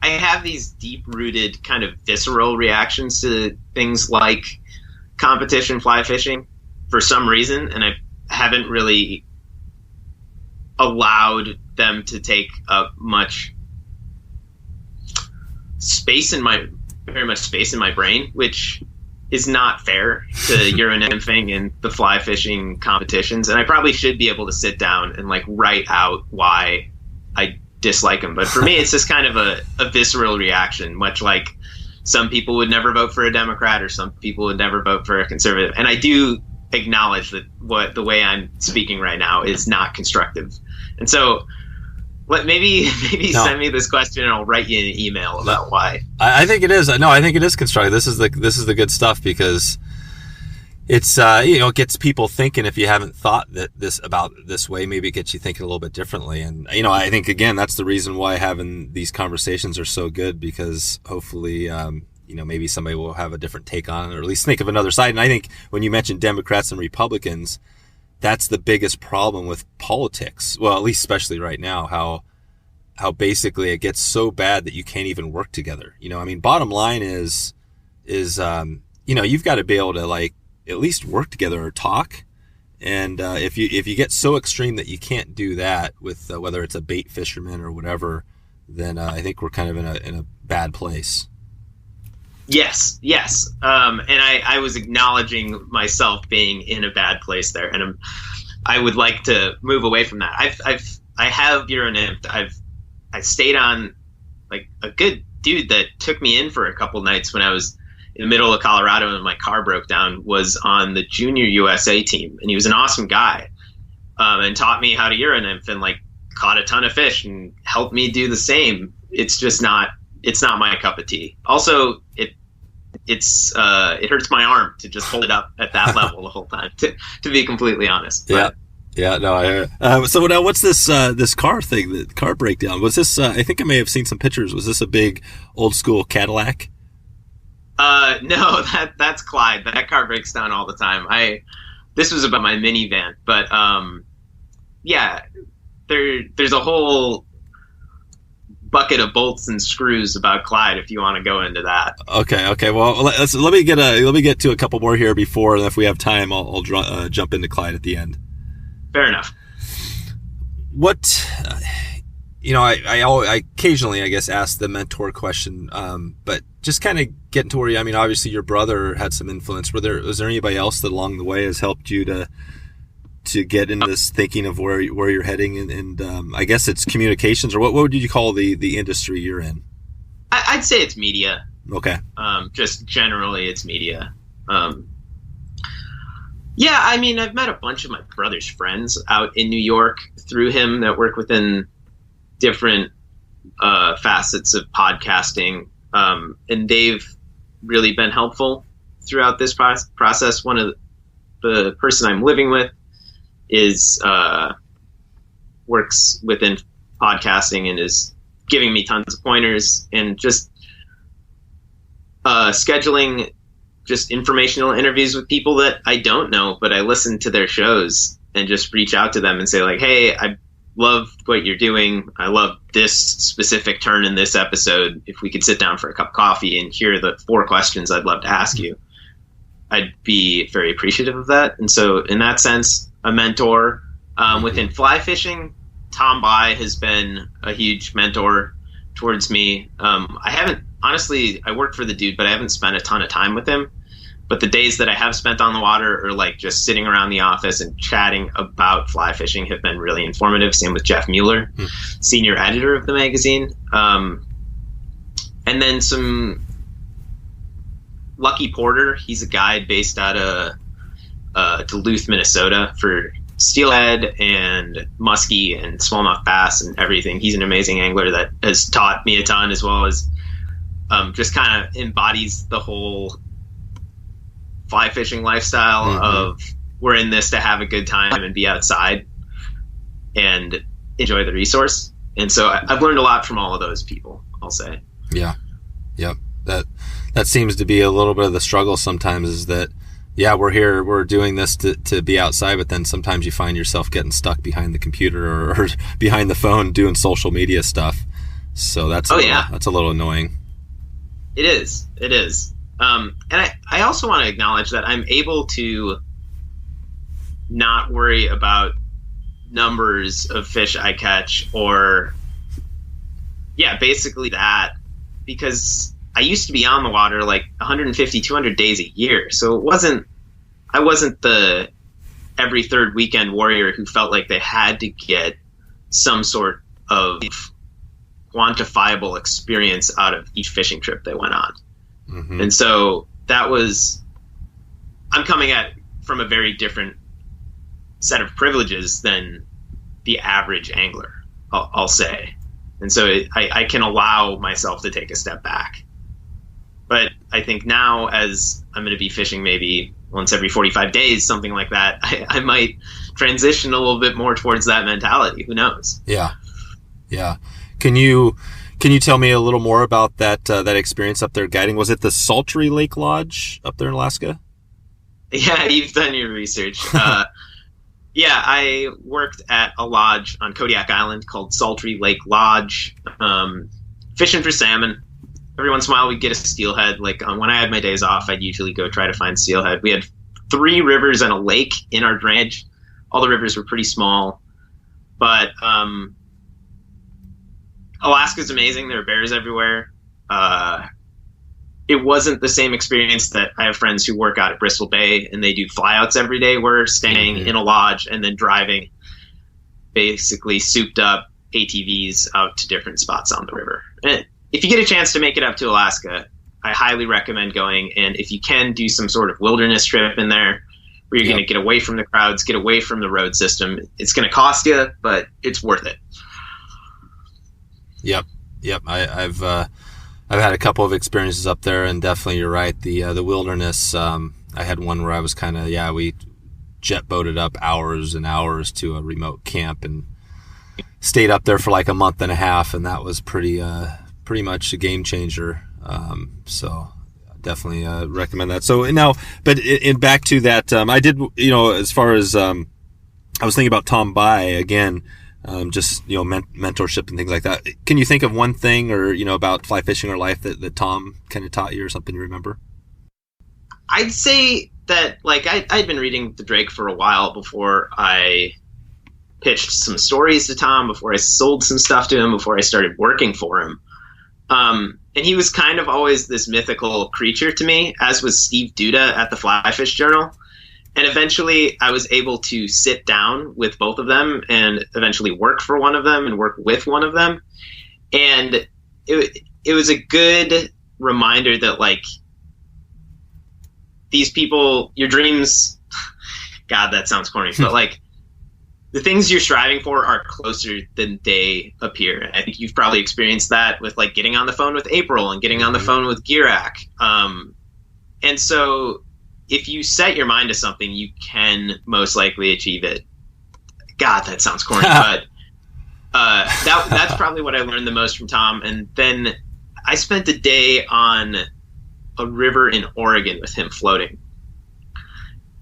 have these deep-rooted kind of visceral reactions to things like competition fly fishing for some reason, and I haven't really allowed them to take up much space in my brain, which is not fair to Euro nymphing and the fly fishing competitions. And I probably should be able to sit down and like write out why I dislike them. But for me, it's just kind of a visceral reaction, much like some people would never vote for a Democrat or some people would never vote for a conservative. And I do acknowledge that the way I'm speaking right now is not constructive. And so maybe send me this question and I'll write you an email about why. I think it is. No, I think it is constructive. This is the good stuff because it's it gets people thinking. If you haven't thought about this way, maybe it gets you thinking a little bit differently. And I think again that's the reason why having these conversations are so good, because hopefully maybe somebody will have a different take on it, or at least think of another side. And I think when you mentioned Democrats and Republicans, that's the biggest problem with politics. Well, at least especially right now, how basically it gets so bad that you can't even work together. Bottom line is you've got to be able to like at least work together or talk. And if you get so extreme that you can't do that with whether it's a bait fisherman or whatever, then I think we're kind of in a bad place. Yes. And I was acknowledging myself being in a bad place there, and I would like to move away from that. I have Euro nymphed. I stayed on like a good dude that took me in for a couple nights when I was in the middle of Colorado and my car broke down, was on the junior USA team, and he was an awesome guy, and taught me how to Euro nymph and like caught a ton of fish and helped me do the same. It's not my cup of tea. Also, it hurts my arm to just hold it up at that level the whole time, to be completely honest. But, yeah, no, I hear. So now what's this car thing, the car breakdown? Was this, I think I may have seen some pictures. Was this a big old school Cadillac? No, that's Clyde. That car breaks down all the time. This was about my minivan, but, yeah, there's a whole bucket of bolts and screws about Clyde if you want to go into that. Okay. Well, let me get to a couple more here before, and if we have time, I'll jump into Clyde at the end. Fair enough. What, I occasionally, I guess, ask the mentor question, but just kind of getting to where you, obviously your brother had some influence. Was there anybody else that along the way has helped you to get into this thinking of where you're heading, and I guess it's communications, or what would you call the industry you're in? I'd say it's media. Okay. Just generally it's media. Yeah, I've met a bunch of my brother's friends out in New York through him that work within different facets of podcasting, and they've really been helpful throughout this process. One of the person I'm living with works within podcasting and is giving me tons of pointers, and just scheduling just informational interviews with people that I don't know, but I listen to their shows and just reach out to them and say like, hey, I love what you're doing. I love this specific turn in this episode. If we could sit down for a cup of coffee and hear the 4 questions I'd love to ask you. I'd be very appreciative of that. And so in that sense, a mentor. Within fly fishing, Tom Bai has been a huge mentor towards me. I work for the dude, but I haven't spent a ton of time with him. But the days that I have spent on the water or like just sitting around the office and chatting about fly fishing have been really informative. Same with Jeff Mueller, senior editor of the magazine. And then some Lucky Porter. He's a guide based out of Duluth, Minnesota for steelhead and muskie and smallmouth bass and everything. He's an amazing angler that has taught me a ton, as well as just kind of embodies the whole fly fishing lifestyle of we're in this to have a good time and be outside and enjoy the resource. And so I've learned a lot from all of those people, I'll say. Yeah. Yep. That seems to be a little bit of the struggle sometimes, is that, yeah, we're doing this to be outside, but then sometimes you find yourself getting stuck behind the computer or behind the phone doing social media stuff. So that's a little annoying. It is. And I also want to acknowledge that I'm able to not worry about numbers of fish I catch or, basically that, because I used to be on the water like 150, 200 days a year. So I wasn't the every third weekend warrior who felt like they had to get some sort of quantifiable experience out of each fishing trip they went on. And so I'm coming at it from a very different set of privileges than the average angler, I'll say. And so I can allow myself to take a step back. But I think now, as I'm going to be fishing maybe once every 45 days, something like that, I might transition a little bit more towards that mentality. Who knows? Yeah. Can you tell me a little more about that experience up there guiding? Was it the Sultry Lake Lodge up there in Alaska? Yeah, you've done your research. I worked at a lodge on Kodiak Island called Sultry Lake Lodge, fishing for salmon. Every once in a while we'd get a steelhead. Like when I had my days off, I'd usually go try to find steelhead. We had 3 rivers and a lake in our drainage. All the rivers were pretty small, but Alaska's amazing. There are bears everywhere. It wasn't the same experience that I have friends who work out at Bristol Bay and they do flyouts every day. We're staying in a lodge and then driving basically souped up ATVs out to different spots on the river. And if you get a chance to make it up to Alaska, I highly recommend going. And if you can, do some sort of wilderness trip in there where you're going to get away from the crowds, get away from the road system. It's going to cost you, but it's worth it. Yep. I've had a couple of experiences up there, and definitely you're right. The wilderness. I had one where I was kind of we jet boated up hours and hours to a remote camp and stayed up there for like a month and a half, and that was pretty much a game changer. So definitely recommend that. So now, but in back to that, I did, as far as I was thinking about Tom Bai again. Just mentorship and things like that. Can you think of one thing or about fly fishing or life that Tom kind of taught you or something you remember? I'd say that I'd been reading the Drake for a while before I pitched some stories to Tom, before I sold some stuff to him, before I started working for him. And he was kind of always this mythical creature to me, as was Steve Duda at the Fly Fish Journal. And eventually I was able to sit down with both of them and eventually work for one of them and work with one of them. And it was a good reminder that these people, your dreams, God, that sounds corny, but the things you're striving for are closer than they appear. And I think you've probably experienced that with getting on the phone with April and getting on the phone with Gierach. And so if you set your mind to something, you can most likely achieve it. God, that sounds corny, but that's probably what I learned the most from Tom. And then I spent a day on a river in Oregon with him floating.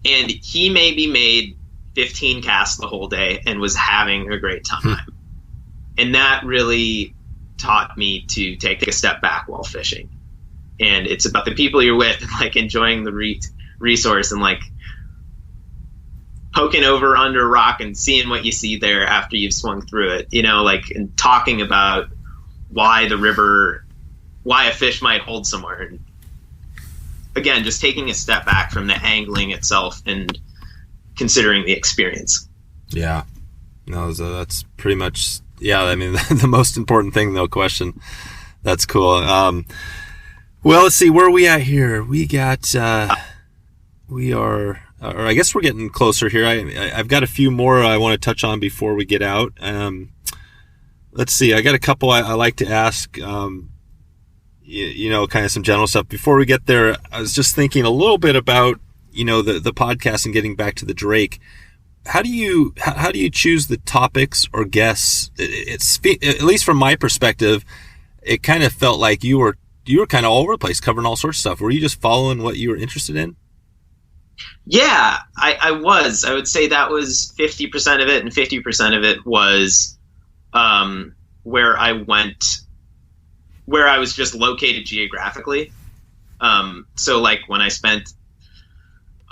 And he maybe made 15 casts the whole day and was having a great time. And that really taught me to take a step back while fishing. And it's about the people you're with and enjoying resource, and like poking over under a rock and seeing what you see there after you've swung through it, you know, like, and talking about why a fish might hold somewhere. And again, just taking a step back from the angling itself and considering the experience. Yeah. No, so that's pretty much, yeah, I mean, the most important thing, no question. That's cool. Well, let's see, where are we at here? We got, we are, or I guess we're getting closer here. I've got a few more I want to touch on before we get out. Let's see, I got a couple I like to ask, you know, kind of some general stuff. Before we get there, I was just thinking a little bit about, you know, the podcast and getting back to the Drake. How do you choose the topics or guests? It's, at least from my perspective, it kind of felt like you were kind of all over the place, covering all sorts of stuff. Were you just following what you were interested in? Yeah, I was. I would say that was 50% of it, and 50% of it was where I went, where I was just located geographically. So like when I spent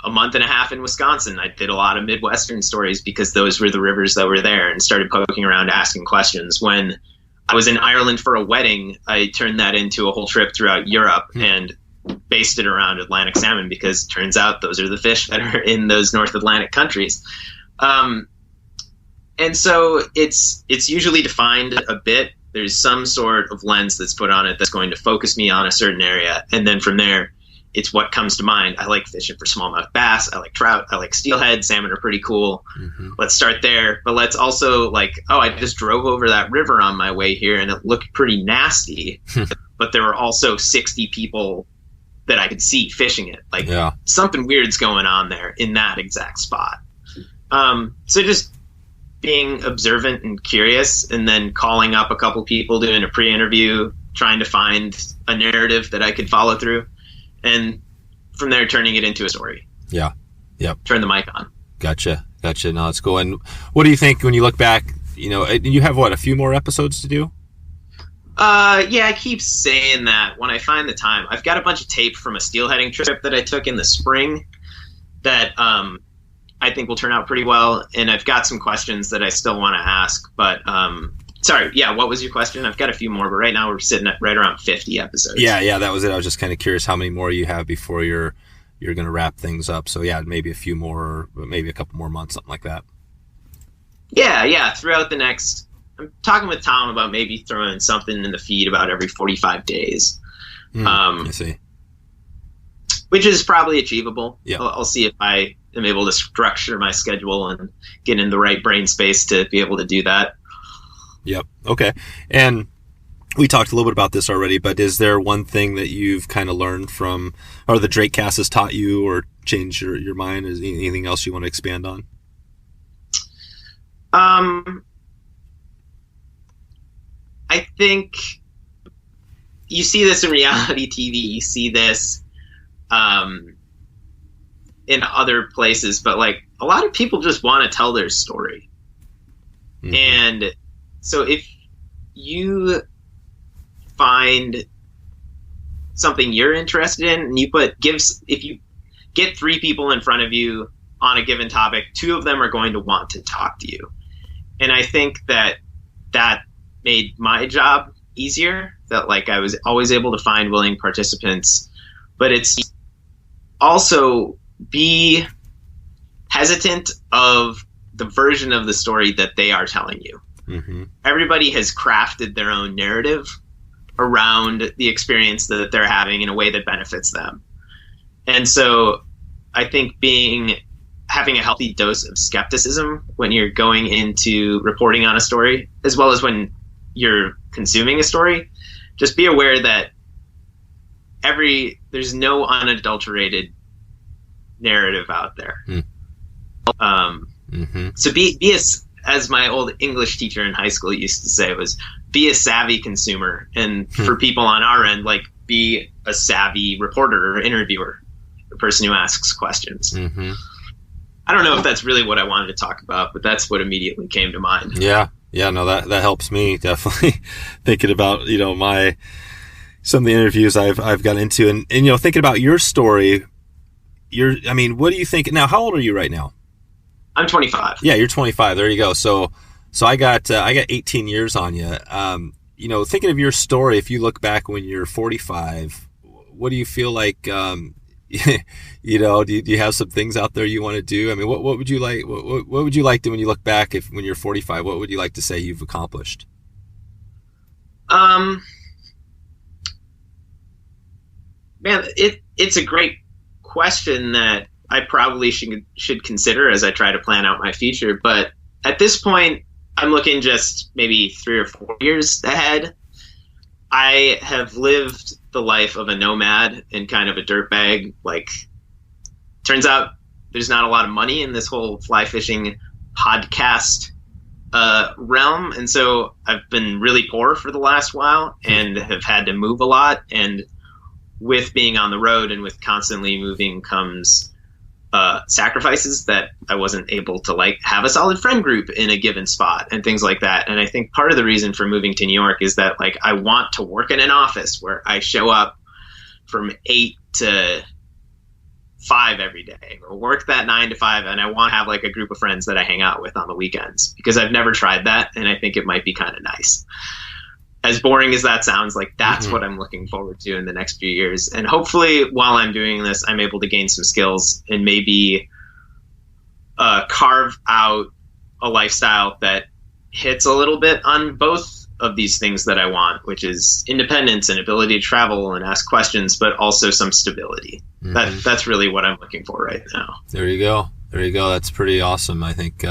a month and a half in Wisconsin, I did a lot of Midwestern stories because those were the rivers that were there, and started poking around, asking questions. When I was in Ireland for a wedding, I turned that into a whole trip throughout Europe and based it around Atlantic salmon, because it turns out those are the fish that are in those North Atlantic countries. And so it's usually defined a bit. There's some sort of lens that's put on it that's going to focus me on a certain area. And then from there, it's what comes to mind. I like fishing for smallmouth bass. I like trout. I like steelhead. Salmon are pretty cool. Mm-hmm. Let's start there. But let's also like, I just drove over that river on my way here and it looked pretty nasty. But there were also 60 people that I could see fishing it. Like something weird's going on there in that exact spot. So just being observant and curious, and then calling up a couple people, doing a pre-interview, trying to find a narrative that I could follow through. And from there, turning it into a story. Yeah. Yep. Turn the mic on. Gotcha. No, that's cool. And what do you think when you look back, you know, you have a few more episodes to do? Yeah, I keep saying that when I find the time. I've got a bunch of tape from a steelheading trip that I took in the spring that I think will turn out pretty well. And I've got some questions that I still want to ask. But sorry, yeah, what was your question? I've got a few more, but right now we're sitting at right around 50 episodes. Yeah, that was it. I was just kind of curious how many more you have before you're going to wrap things up. So yeah, maybe a few more, maybe a couple more months, something like that. Yeah. Throughout the next, I'm talking with Tom about maybe throwing something in the feed about every 45 days. I see. Which is probably achievable. Yeah. I'll see if I am able to structure my schedule and get in the right brain space to be able to do that. Yep. Okay. And we talked a little bit about this already, but is there one thing that you've kind of learned from, or the DrakeCast has taught you or changed your mind? Is anything else you want to expand on? I think you see this in reality TV. You see this in other places, but like a lot of people just want to tell their story. Mm-hmm. And so if you find something you're interested in and if you get 3 people in front of you on a given topic, 2 of them are going to want to talk to you. And I think that made my job easier, that like I was always able to find willing participants. But it's also be hesitant of the version of the story that they are telling you. Mm-hmm. Everybody has crafted their own narrative around the experience that they're having in a way that benefits them. And so I think having a healthy dose of skepticism when you're going into reporting on a story, as well as when you're consuming a story, just be aware that there's no unadulterated narrative out there. So be as my old English teacher in high school used to say, was be a savvy consumer. And for people on our end, like be a savvy reporter or interviewer, the person who asks questions. Mm-hmm. I don't know if that's really what I wanted to talk about, but that's what immediately came to mind. Yeah, no, that helps me definitely thinking about, you know, some of the interviews I've got into, and you know, thinking about your story. what do you think now? How old are you right now? I'm 25. Yeah, you're 25. There you go. So I got 18 years on you. Thinking of your story, if you look back when you're 45, what do you feel like? Do you have some things out there you want to do? I mean, what would you like? What would you like to, when you look back, when you're 45? What would you like to say you've accomplished? Man, it's a great question that I probably should consider as I try to plan out my future. But at this point, I'm looking just maybe 3 or 4 years ahead. I have lived the life of a nomad and kind of a dirtbag. Like, turns out there's not a lot of money in this whole fly fishing podcast realm. And so I've been really poor for the last while and have had to move a lot. And with being on the road and with constantly moving comes sacrifices that I wasn't able to have a solid friend group in a given spot and things like that. And I think part of the reason for moving to New York is that I want to work in an office where I show up from 8 to 5 every day, or work that 9 to 5. And I want to have a group of friends that I hang out with on the weekends, because I've never tried that. And I think it might be kind of nice. As boring as that sounds, that's what I'm looking forward to in the next few years. And hopefully while I'm doing this, I'm able to gain some skills and maybe carve out a lifestyle that hits a little bit on both of these things that I want, which is independence and ability to travel and ask questions, but also some stability. That's really what I'm looking for right now. There you go. That's pretty awesome. I think,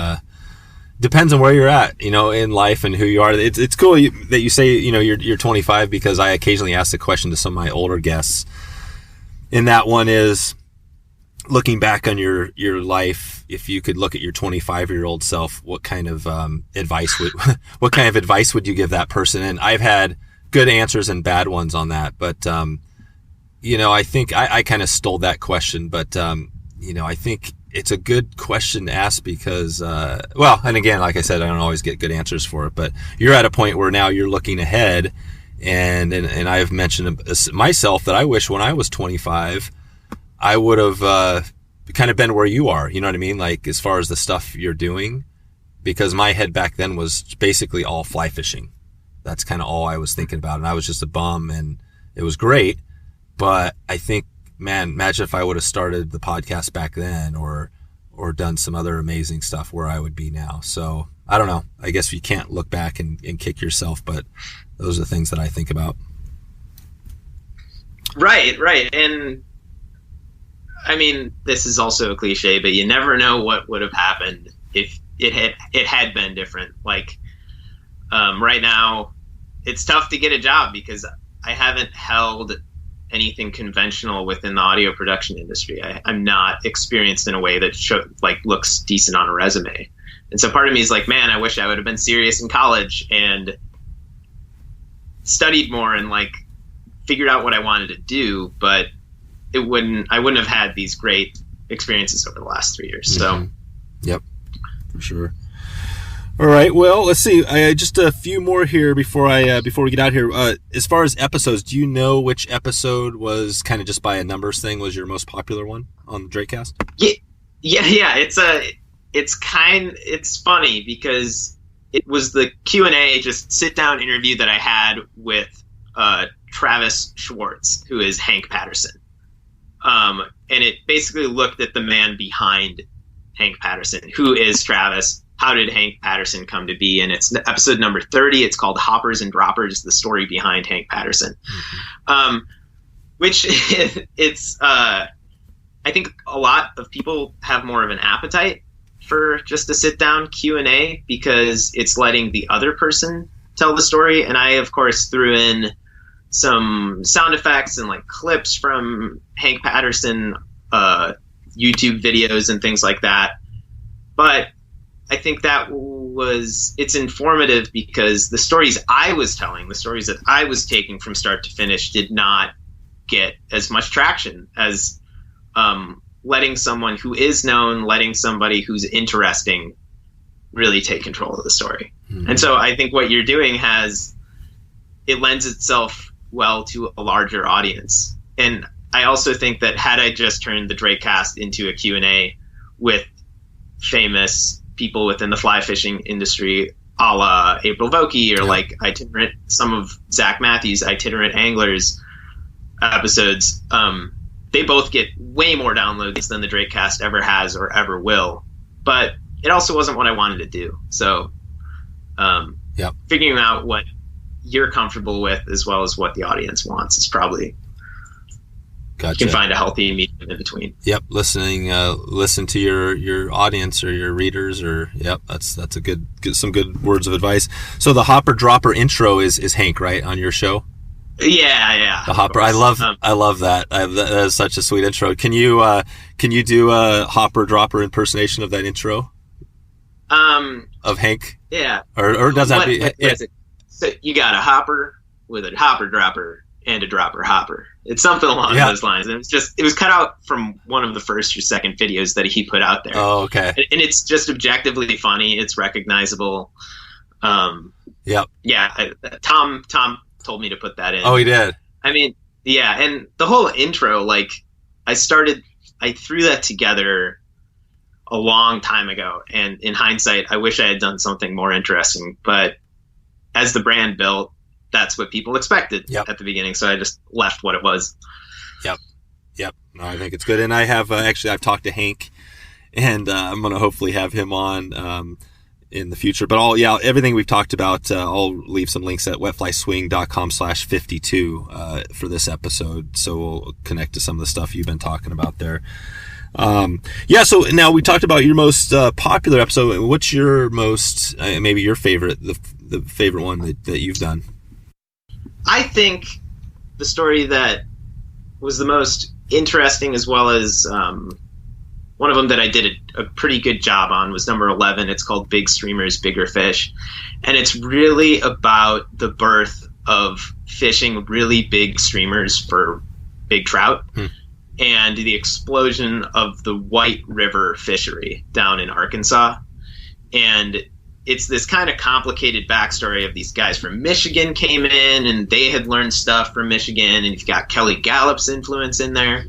depends on where you're at, in life and who you are. It's cool that you say, you're 25, because I occasionally ask the question to some of my older guests. And that one is, looking back on your life, if you could look at your 25-year-old self, what kind of advice would you give that person? And I've had good answers and bad ones on that, but I think I kind of stole that question, but I think it's a good question to ask because, and again, like I said, I don't always get good answers for it, but you're at a point where now you're looking ahead, and I've mentioned myself that I wish when I was 25, I would have kind of been where you are, you know what I mean? As far as the stuff you're doing, because my head back then was basically all fly fishing. That's kind of all I was thinking about, and I was just a bum, and it was great, but I think, man, imagine if I would have started the podcast back then or done some other amazing stuff, where I would be now. So I don't know. I guess you can't look back and kick yourself, but those are the things that I think about. Right. And I mean, this is also a cliche, but you never know what would have happened if it had been different. Right now, it's tough to get a job because I haven't held anything conventional within the audio production industry. I'm not experienced in a way that looks decent on a resume. And so part of me is man, I wish I would have been serious in college and studied more and figured out what I wanted to do, but I wouldn't have had these great experiences over the last 3 years. So, Yep, for sure. All right. Well, let's see. Just a few more here before we get out here. As far as episodes, do you know which episode was kind of just by a numbers thing was your most popular one on the DrakeCast? Yeah. It's funny because it was the Q&A, just sit down interview that I had with Travis Schwartz, who is Hank Patterson. And it basically looked at the man behind Hank Patterson, who is Travis. How did Hank Patterson come to be? And it's episode number 30. It's called Hoppers and Droppers, the story behind Hank Patterson. Which it's, I think a lot of people have more of an appetite for just a sit down Q&A because it's letting the other person tell the story. And I, of course, threw in some sound effects and clips from Hank Patterson, YouTube videos and things like that. But I think it's informative because the stories I was telling, the stories that I was taking from start to finish did not get as much traction as letting someone who is known, letting somebody who's interesting really take control of the story. Mm-hmm. And so I think what you're doing it lends itself well to a larger audience. And I also think that had I just turned the DrakeCast into a Q&A with famous people within the fly fishing industry, a la April Vokey, or like some of Zach Matthews' itinerant anglers episodes, they both get way more downloads than the DrakeCast ever has or ever will. But it also wasn't what I wanted to do. So figuring out what you're comfortable with as well as what the audience wants is probably you can find a healthy medium in between. Yep, listen to your audience or your readers, or that's some good words of advice. So the hopper dropper intro is Hank, right, on your show? Yeah. The hopper, I love that. That is such a sweet intro. Can you do a hopper dropper impersonation of that intro? Of Hank? Yeah. Or does that be? So you got a hopper with a hopper dropper and a dropper hopper. It's something along those lines. And it was cut out from one of the first or second videos that he put out there. Oh, okay. And it's just objectively funny. It's recognizable. Tom told me to put that in. Oh, he did. I mean, yeah. And the whole intro, like I threw that together a long time ago. And in hindsight, I wish I had done something more interesting, but as the brand built, that's what people expected at the beginning. So I just left what it was. Yep. No, I think it's good. And I have I've talked to Hank, and I'm going to hopefully have him on in the future. But everything we've talked about, I'll leave some links at wetflyswing.com/52 for this episode. So we'll connect to some of the stuff you've been talking about there. So now we talked about your most popular episode. What's your most, maybe your favorite, the favorite one that you've done? I think the story that was the most interesting, as well as one of them that I did a pretty good job on, was number 11. It's called Big Streamers, Bigger Fish. And it's really about the birth of fishing really big streamers for big trout and the explosion of the White River fishery down in Arkansas. And it's this kind of complicated backstory of these guys from Michigan came in and they had learned stuff from Michigan, and you've got Kelly Gallup's influence in there.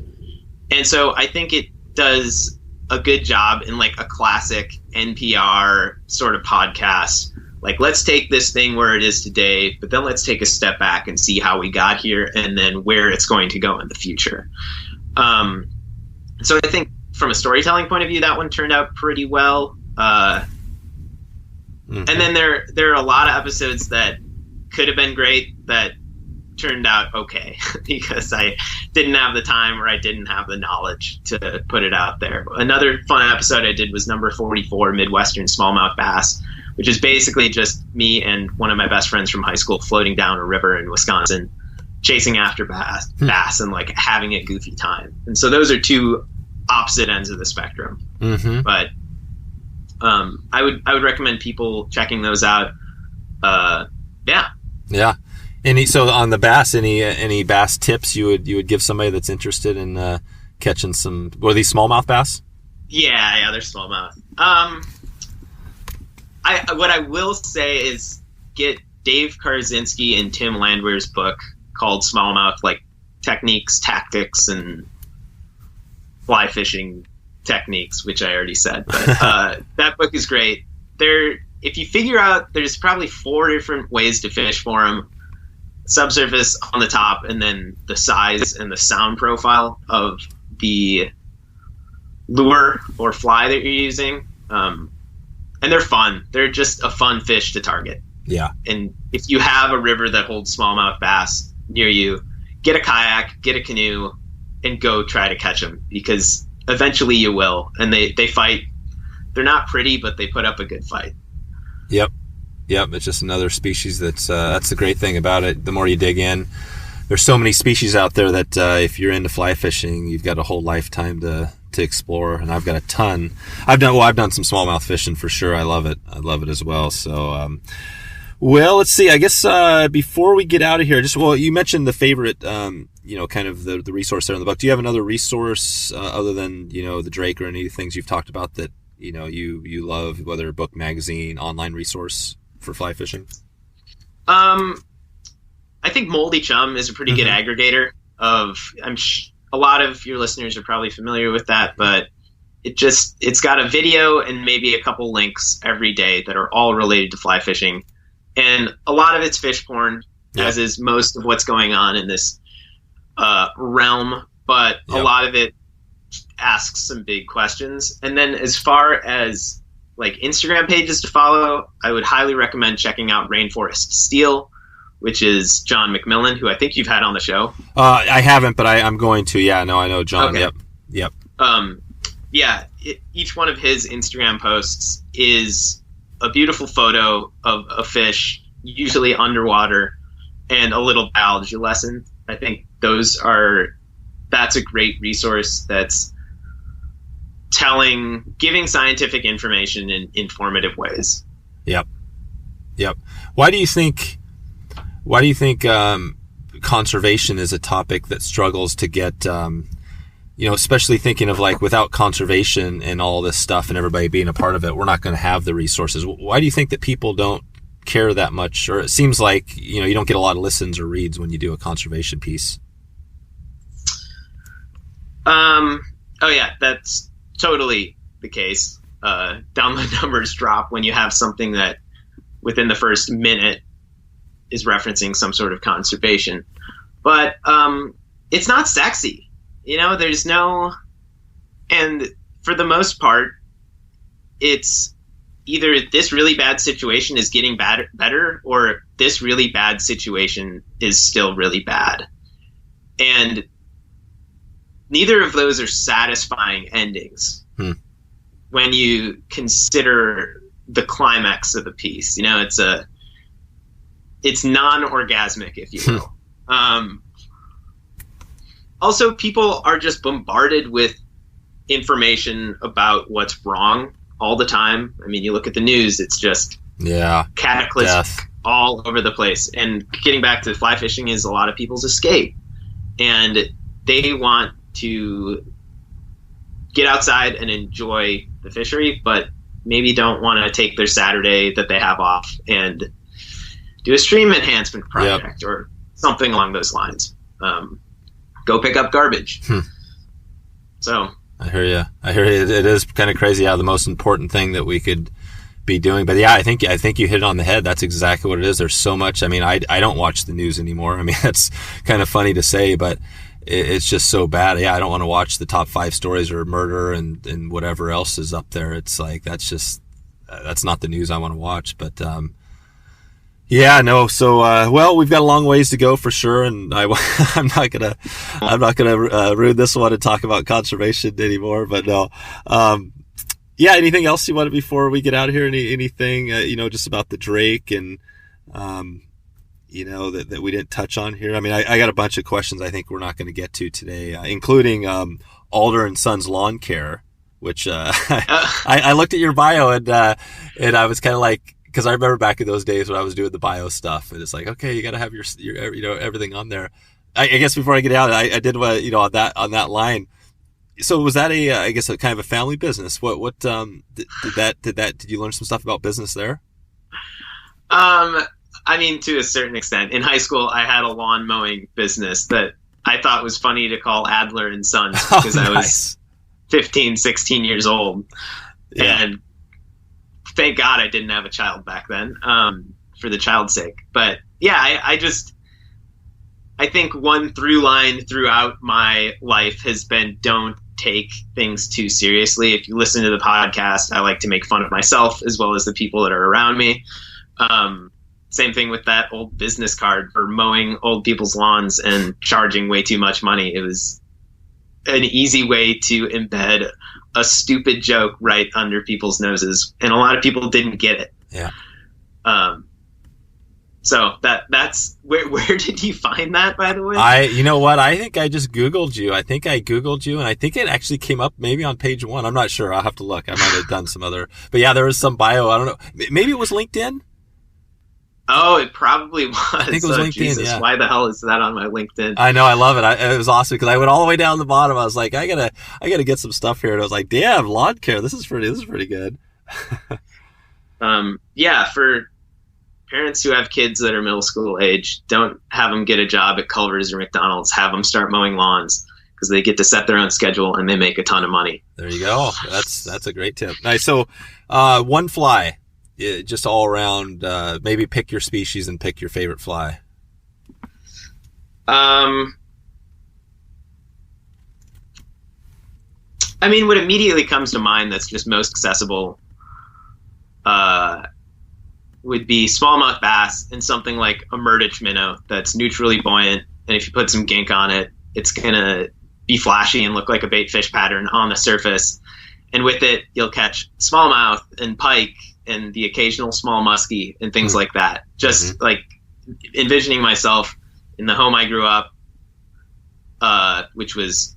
And so I think it does a good job in like a classic NPR sort of podcast. Like, let's take this thing where it is today, but then let's take a step back and see how we got here and then where it's going to go in the future. So I think from a storytelling point of view, that one turned out pretty well. And then there are a lot of episodes that could have been great that turned out okay because I didn't have the time or I didn't have the knowledge to put it out there. Another fun episode I did was number 44, Midwestern Smallmouth Bass, which is basically just me and one of my best friends from high school floating down a river in Wisconsin, chasing after bass and like having a goofy time. And so those are two opposite ends of the spectrum. But I would recommend people checking those out. Yeah. So on the bass, any bass tips you would give somebody that's interested in catching some? Were these smallmouth bass? Yeah, they're smallmouth. What I will say is get Dave Karzinski and Tim Landwehr's book called Smallmouth, like techniques, tactics, and fly fishing techniques, which I already said. But that book is great. If you figure out there's probably 4 different ways to fish for them: subsurface, on the top, and then the size and the sound profile of the lure or fly that you're using. And they're fun. They're just a fun fish to target. Yeah. And if you have a river that holds smallmouth bass near you, get a kayak, get a canoe, and go try to catch them, because eventually you will. And they fight. They're not pretty, but they put up a good fight. Yep. It's just another species that's the great thing about it. The more you dig in, there's so many species out there that if you're into fly fishing, you've got a whole lifetime to explore. And I've got a ton. I've done some smallmouth fishing for sure. I love it as well. So, well, let's see. I guess before we get out of here, you mentioned the favorite, kind of the resource there in the book. Do you have another resource other than the Drake or any things you've talked about that you love, whether a book, magazine, online resource for fly fishing? I think Moldy Chum is a pretty good aggregator of. a lot of your listeners are probably familiar with that, but it's got a video and maybe a couple links every day that are all related to fly fishing. And a lot of it's fish porn, as is most of what's going on in this realm. But a lot of it asks some big questions. And then as far as like Instagram pages to follow, I would highly recommend checking out Rainforest Steel, which is John McMillan, who I think you've had on the show. I haven't, but I'm going to. Yeah, no, I know John. Okay. Yep. Each one of his Instagram posts is a beautiful photo of a fish, usually underwater, and a little biology lesson. I think that's a great resource that's giving scientific information in informative ways. Yep. Why do you think conservation is a topic that struggles to get, especially thinking of like without conservation and all this stuff and everybody being a part of it, we're not going to have the resources. Why do you think that people don't care that much? Or it seems like, you don't get a lot of listens or reads when you do a conservation piece. That's totally the case. Download numbers drop when you have something that within the first minute is referencing some sort of conservation. But it's not sexy. There's no... And for the most part, it's either this really bad situation is getting better or this really bad situation is still really bad. And neither of those are satisfying endings when you consider the climax of the piece. It's non-orgasmic, if you will. Also, people are just bombarded with information about what's wrong all the time. I mean, you look at the news, it's just cataclysmic all over the place. And getting back to fly fishing is a lot of people's escape. And they want to get outside and enjoy the fishery, but maybe don't want to take their Saturday that they have off and do a stream enhancement project or something along those lines. Go pick up garbage. So I hear you. It is kind of crazy how the most important thing that we could be doing. But yeah, I think you hit it on the head. That's exactly what it is. There's so much. I mean, I don't watch the news anymore. I mean, that's kind of funny to say, but it's just so bad. Yeah, I don't want to watch the top 5 stories or murder and whatever else is up there. It's like, that's not the news I want to watch. But yeah, no. So, well, we've got a long ways to go for sure, and I'm not gonna ruin this one and talk about conservation anymore. But no, yeah. Anything else you wanted before we get out of here? Anything just about the Drake and that we didn't touch on here? I mean, I got a bunch of questions I think we're not going to get to today, including Alder and Sons Lawn Care, which I looked at your bio and I was kind of like. Because I remember back in those days when I was doing the bio stuff, and it's like, okay, you got to have your everything on there. I guess before I get out, I did on that line. So was that a kind of a family business? What did you learn some stuff about business there? I mean, to a certain extent. In high school, I had a lawn mowing business that I thought was funny to call Adler and Sons because I was 15, 16 years old, and thank God I didn't have a child back then, for the child's sake. But yeah, I think one through line throughout my life has been don't take things too seriously. If you listen to the podcast, I like to make fun of myself as well as the people that are around me. Same thing with that old business card for mowing old people's lawns and charging way too much money. It was an easy way to embed a stupid joke right under people's noses, and a lot of people didn't get it. Yeah. So that's where did you find that, by the way? You know what? I think I just Googled you. And I think it actually came up maybe on page 1. I'm not sure. I'll have to look. I might have done some other, but yeah, there was some bio. I don't know. Maybe it was LinkedIn. Oh, it probably was. I think it was LinkedIn. Jesus, yeah. Why the hell is that on my LinkedIn? I know. I love it. It was awesome because I went all the way down the bottom. I was like, I gotta get some stuff here. And I was like, damn, lawn care. This is pretty good. Yeah. For parents who have kids that are middle school age, don't have them get a job at Culver's or McDonald's. Have them start mowing lawns because they get to set their own schedule and they make a ton of money. There you go. That's a great tip. Nice. So, one fly, just all around, maybe pick your species and pick your favorite fly. I mean, what immediately comes to mind that's just most accessible would be smallmouth bass and something like a Murdich minnow that's neutrally buoyant. And if you put some gink on it, it's going to be flashy and look like a bait fish pattern on the surface. And with it, you'll catch smallmouth and pike and the occasional small muskie and things like that. Just like envisioning myself in the home I grew up, which was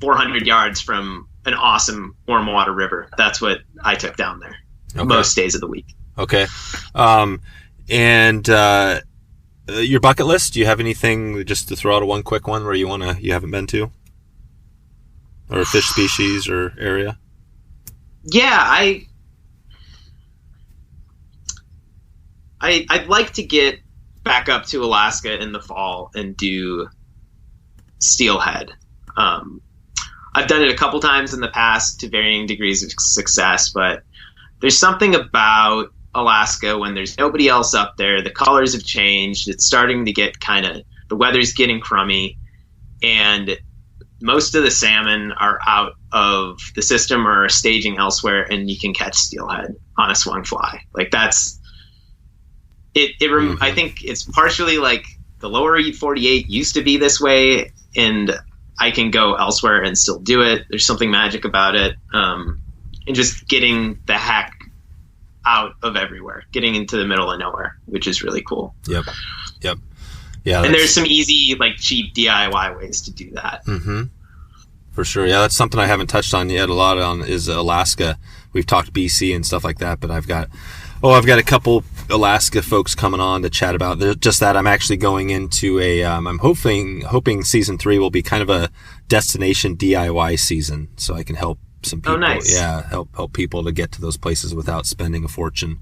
400 yards from an awesome warm water river. That's what I took down there most days of the week. Okay. And your bucket list, do you have anything just to throw out one quick one where you haven't been to? Or a fish species or area? Yeah, I'd like to get back up to Alaska in the fall and do steelhead. I've done it a couple times in the past to varying degrees of success, but there's something about Alaska when there's nobody else up there. The colors have changed. It's starting to get the weather's getting crummy, and most of the salmon are out of the system or are staging elsewhere, and you can catch steelhead on a swung fly. Like that's it. I think it's partially like the lower 48 used to be this way, and I can go elsewhere and still do it. There's something magic about it. And just getting the heck out of everywhere, getting into the middle of nowhere, which is really cool. Yep. Yeah. And there's some easy, cheap DIY ways to do that. Mm-hmm. For sure. Yeah, that's something I haven't touched on yet a lot on is Alaska. We've talked BC and stuff like that, but I've got a couple Alaska folks coming on to chat about just that. I'm actually going into I'm hoping season 3 will be kind of a destination DIY season, so I can help some people. Oh, nice. Yeah, help people to get to those places without spending a fortune.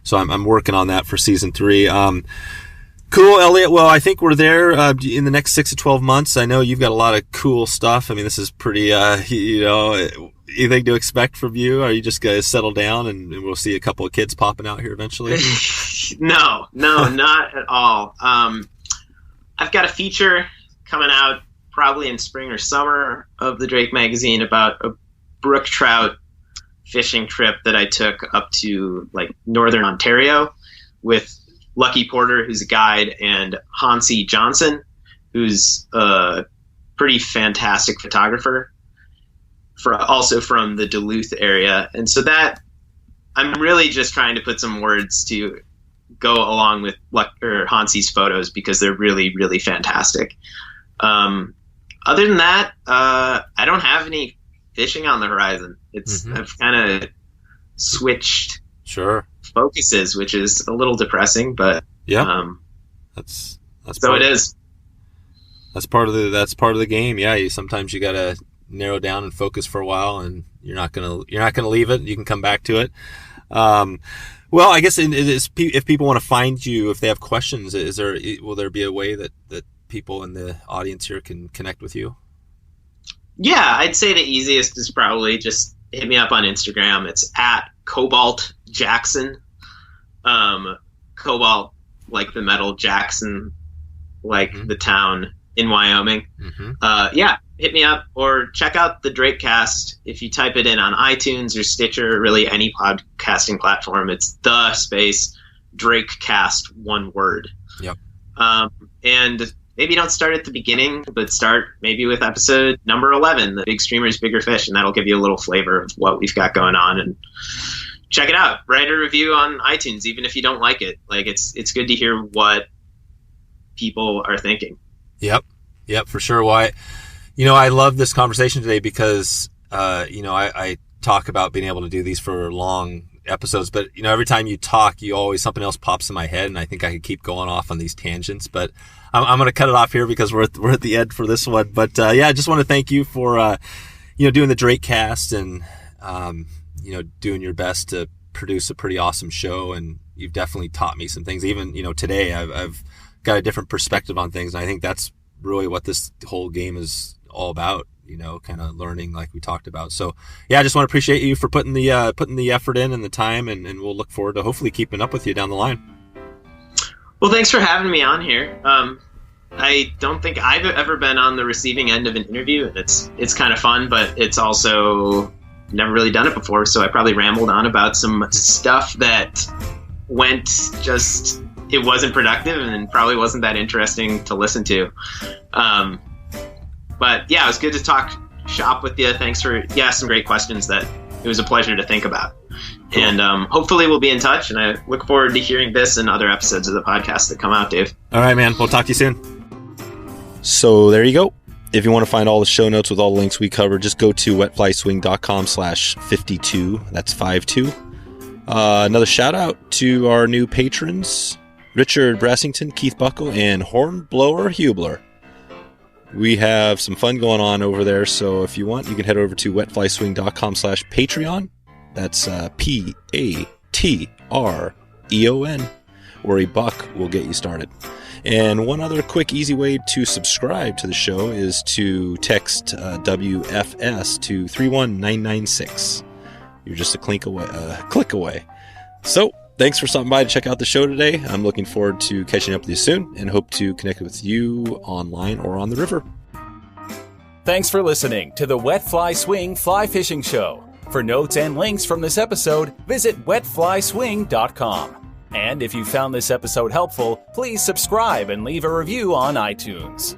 So I'm working on that for season 3. Cool, Elliott. Well, I think we're there in the next 6 to 12 months. I know you've got a lot of cool stuff. I mean, this is pretty, anything to expect from you? Are you just going to settle down and we'll see a couple of kids popping out here eventually? No, not at all. I've got a feature coming out probably in spring or summer of the Drake magazine about a brook trout fishing trip that I took up to northern Ontario with Lucky Porter, who's a guide, and Hansi Johnson, who's a pretty fantastic photographer, also from the Duluth area. And so that I'm really just trying to put some words to go along with Hansi's photos because they're really, really fantastic. Other than that, I don't have any fishing on the horizon. I've kind of switched focuses, which is a little depressing, but that's so it is. That's part of the game. Yeah, sometimes you gotta narrow down and focus for a while, and you're not gonna leave it. You can come back to it. Well, I guess if people want to find you, if they have questions, will there be a way that people in the audience here can connect with you? Yeah, I'd say the easiest is probably just hit me up on Instagram. It's at Cobalt Jackson. Cobalt, like the metal, Jackson, like the town in Wyoming. Yeah, hit me up or check out the DrakeCast. If you type it in on iTunes or Stitcher, really any podcasting platform, it's the space DrakeCast, one word. Yep. And maybe don't start at the beginning, but start maybe with episode number 11, the Big Streamers, Bigger Fish, and that'll give you a little flavor of what we've got going on. And check it out. Write a review on iTunes, even if you don't like it. It's good to hear what people are thinking. Yep, for sure. Why? I love this conversation today because, I talk about being able to do these for long episodes, but every time you talk, something else pops in my head, and I think I could keep going off on these tangents, but I'm going to cut it off here because we're at the end for this one. But I just want to thank you for doing the DrakeCast and doing your best to produce a pretty awesome show. And you've definitely taught me some things. Even today, I've got a different perspective on things, and I think that's really what this whole game is all about, kind of learning like we talked about. So yeah, I just want to appreciate you for putting the effort in and the time, and we'll look forward to hopefully keeping up with you down the line. Well, thanks for having me on here. I don't think I've ever been on the receiving end of an interview, and it's kind of fun, but it's also never really done it before, so I probably rambled on about some stuff that it wasn't productive and probably wasn't that interesting to listen to. But yeah, it was good to talk shop with you. Thanks for some great questions that it was a pleasure to think about. Cool. And hopefully we'll be in touch, and I look forward to hearing this and other episodes of the podcast that come out, Dave. All right, man. We'll talk to you soon. So there you go. If you want to find all the show notes with all the links we covered, just go to wetflyswing.com/52. That's 52. Another shout out to our new patrons, Richard Brassington, Keith Buckle, and Hornblower Hubler. We have some fun going on over there, so if you want, you can head over to wetflyswing.com/Patreon. That's Patreon, where $1 will get you started. And one other quick, easy way to subscribe to the show is to text WFS to 31996. You're just a click away. So, thanks for stopping by to check out the show today. I'm looking forward to catching up with you soon and hope to connect with you online or on the river. Thanks for listening to the Wet Fly Swing Fly Fishing Show. For notes and links from this episode, visit wetflyswing.com. And if you found this episode helpful, please subscribe and leave a review on iTunes.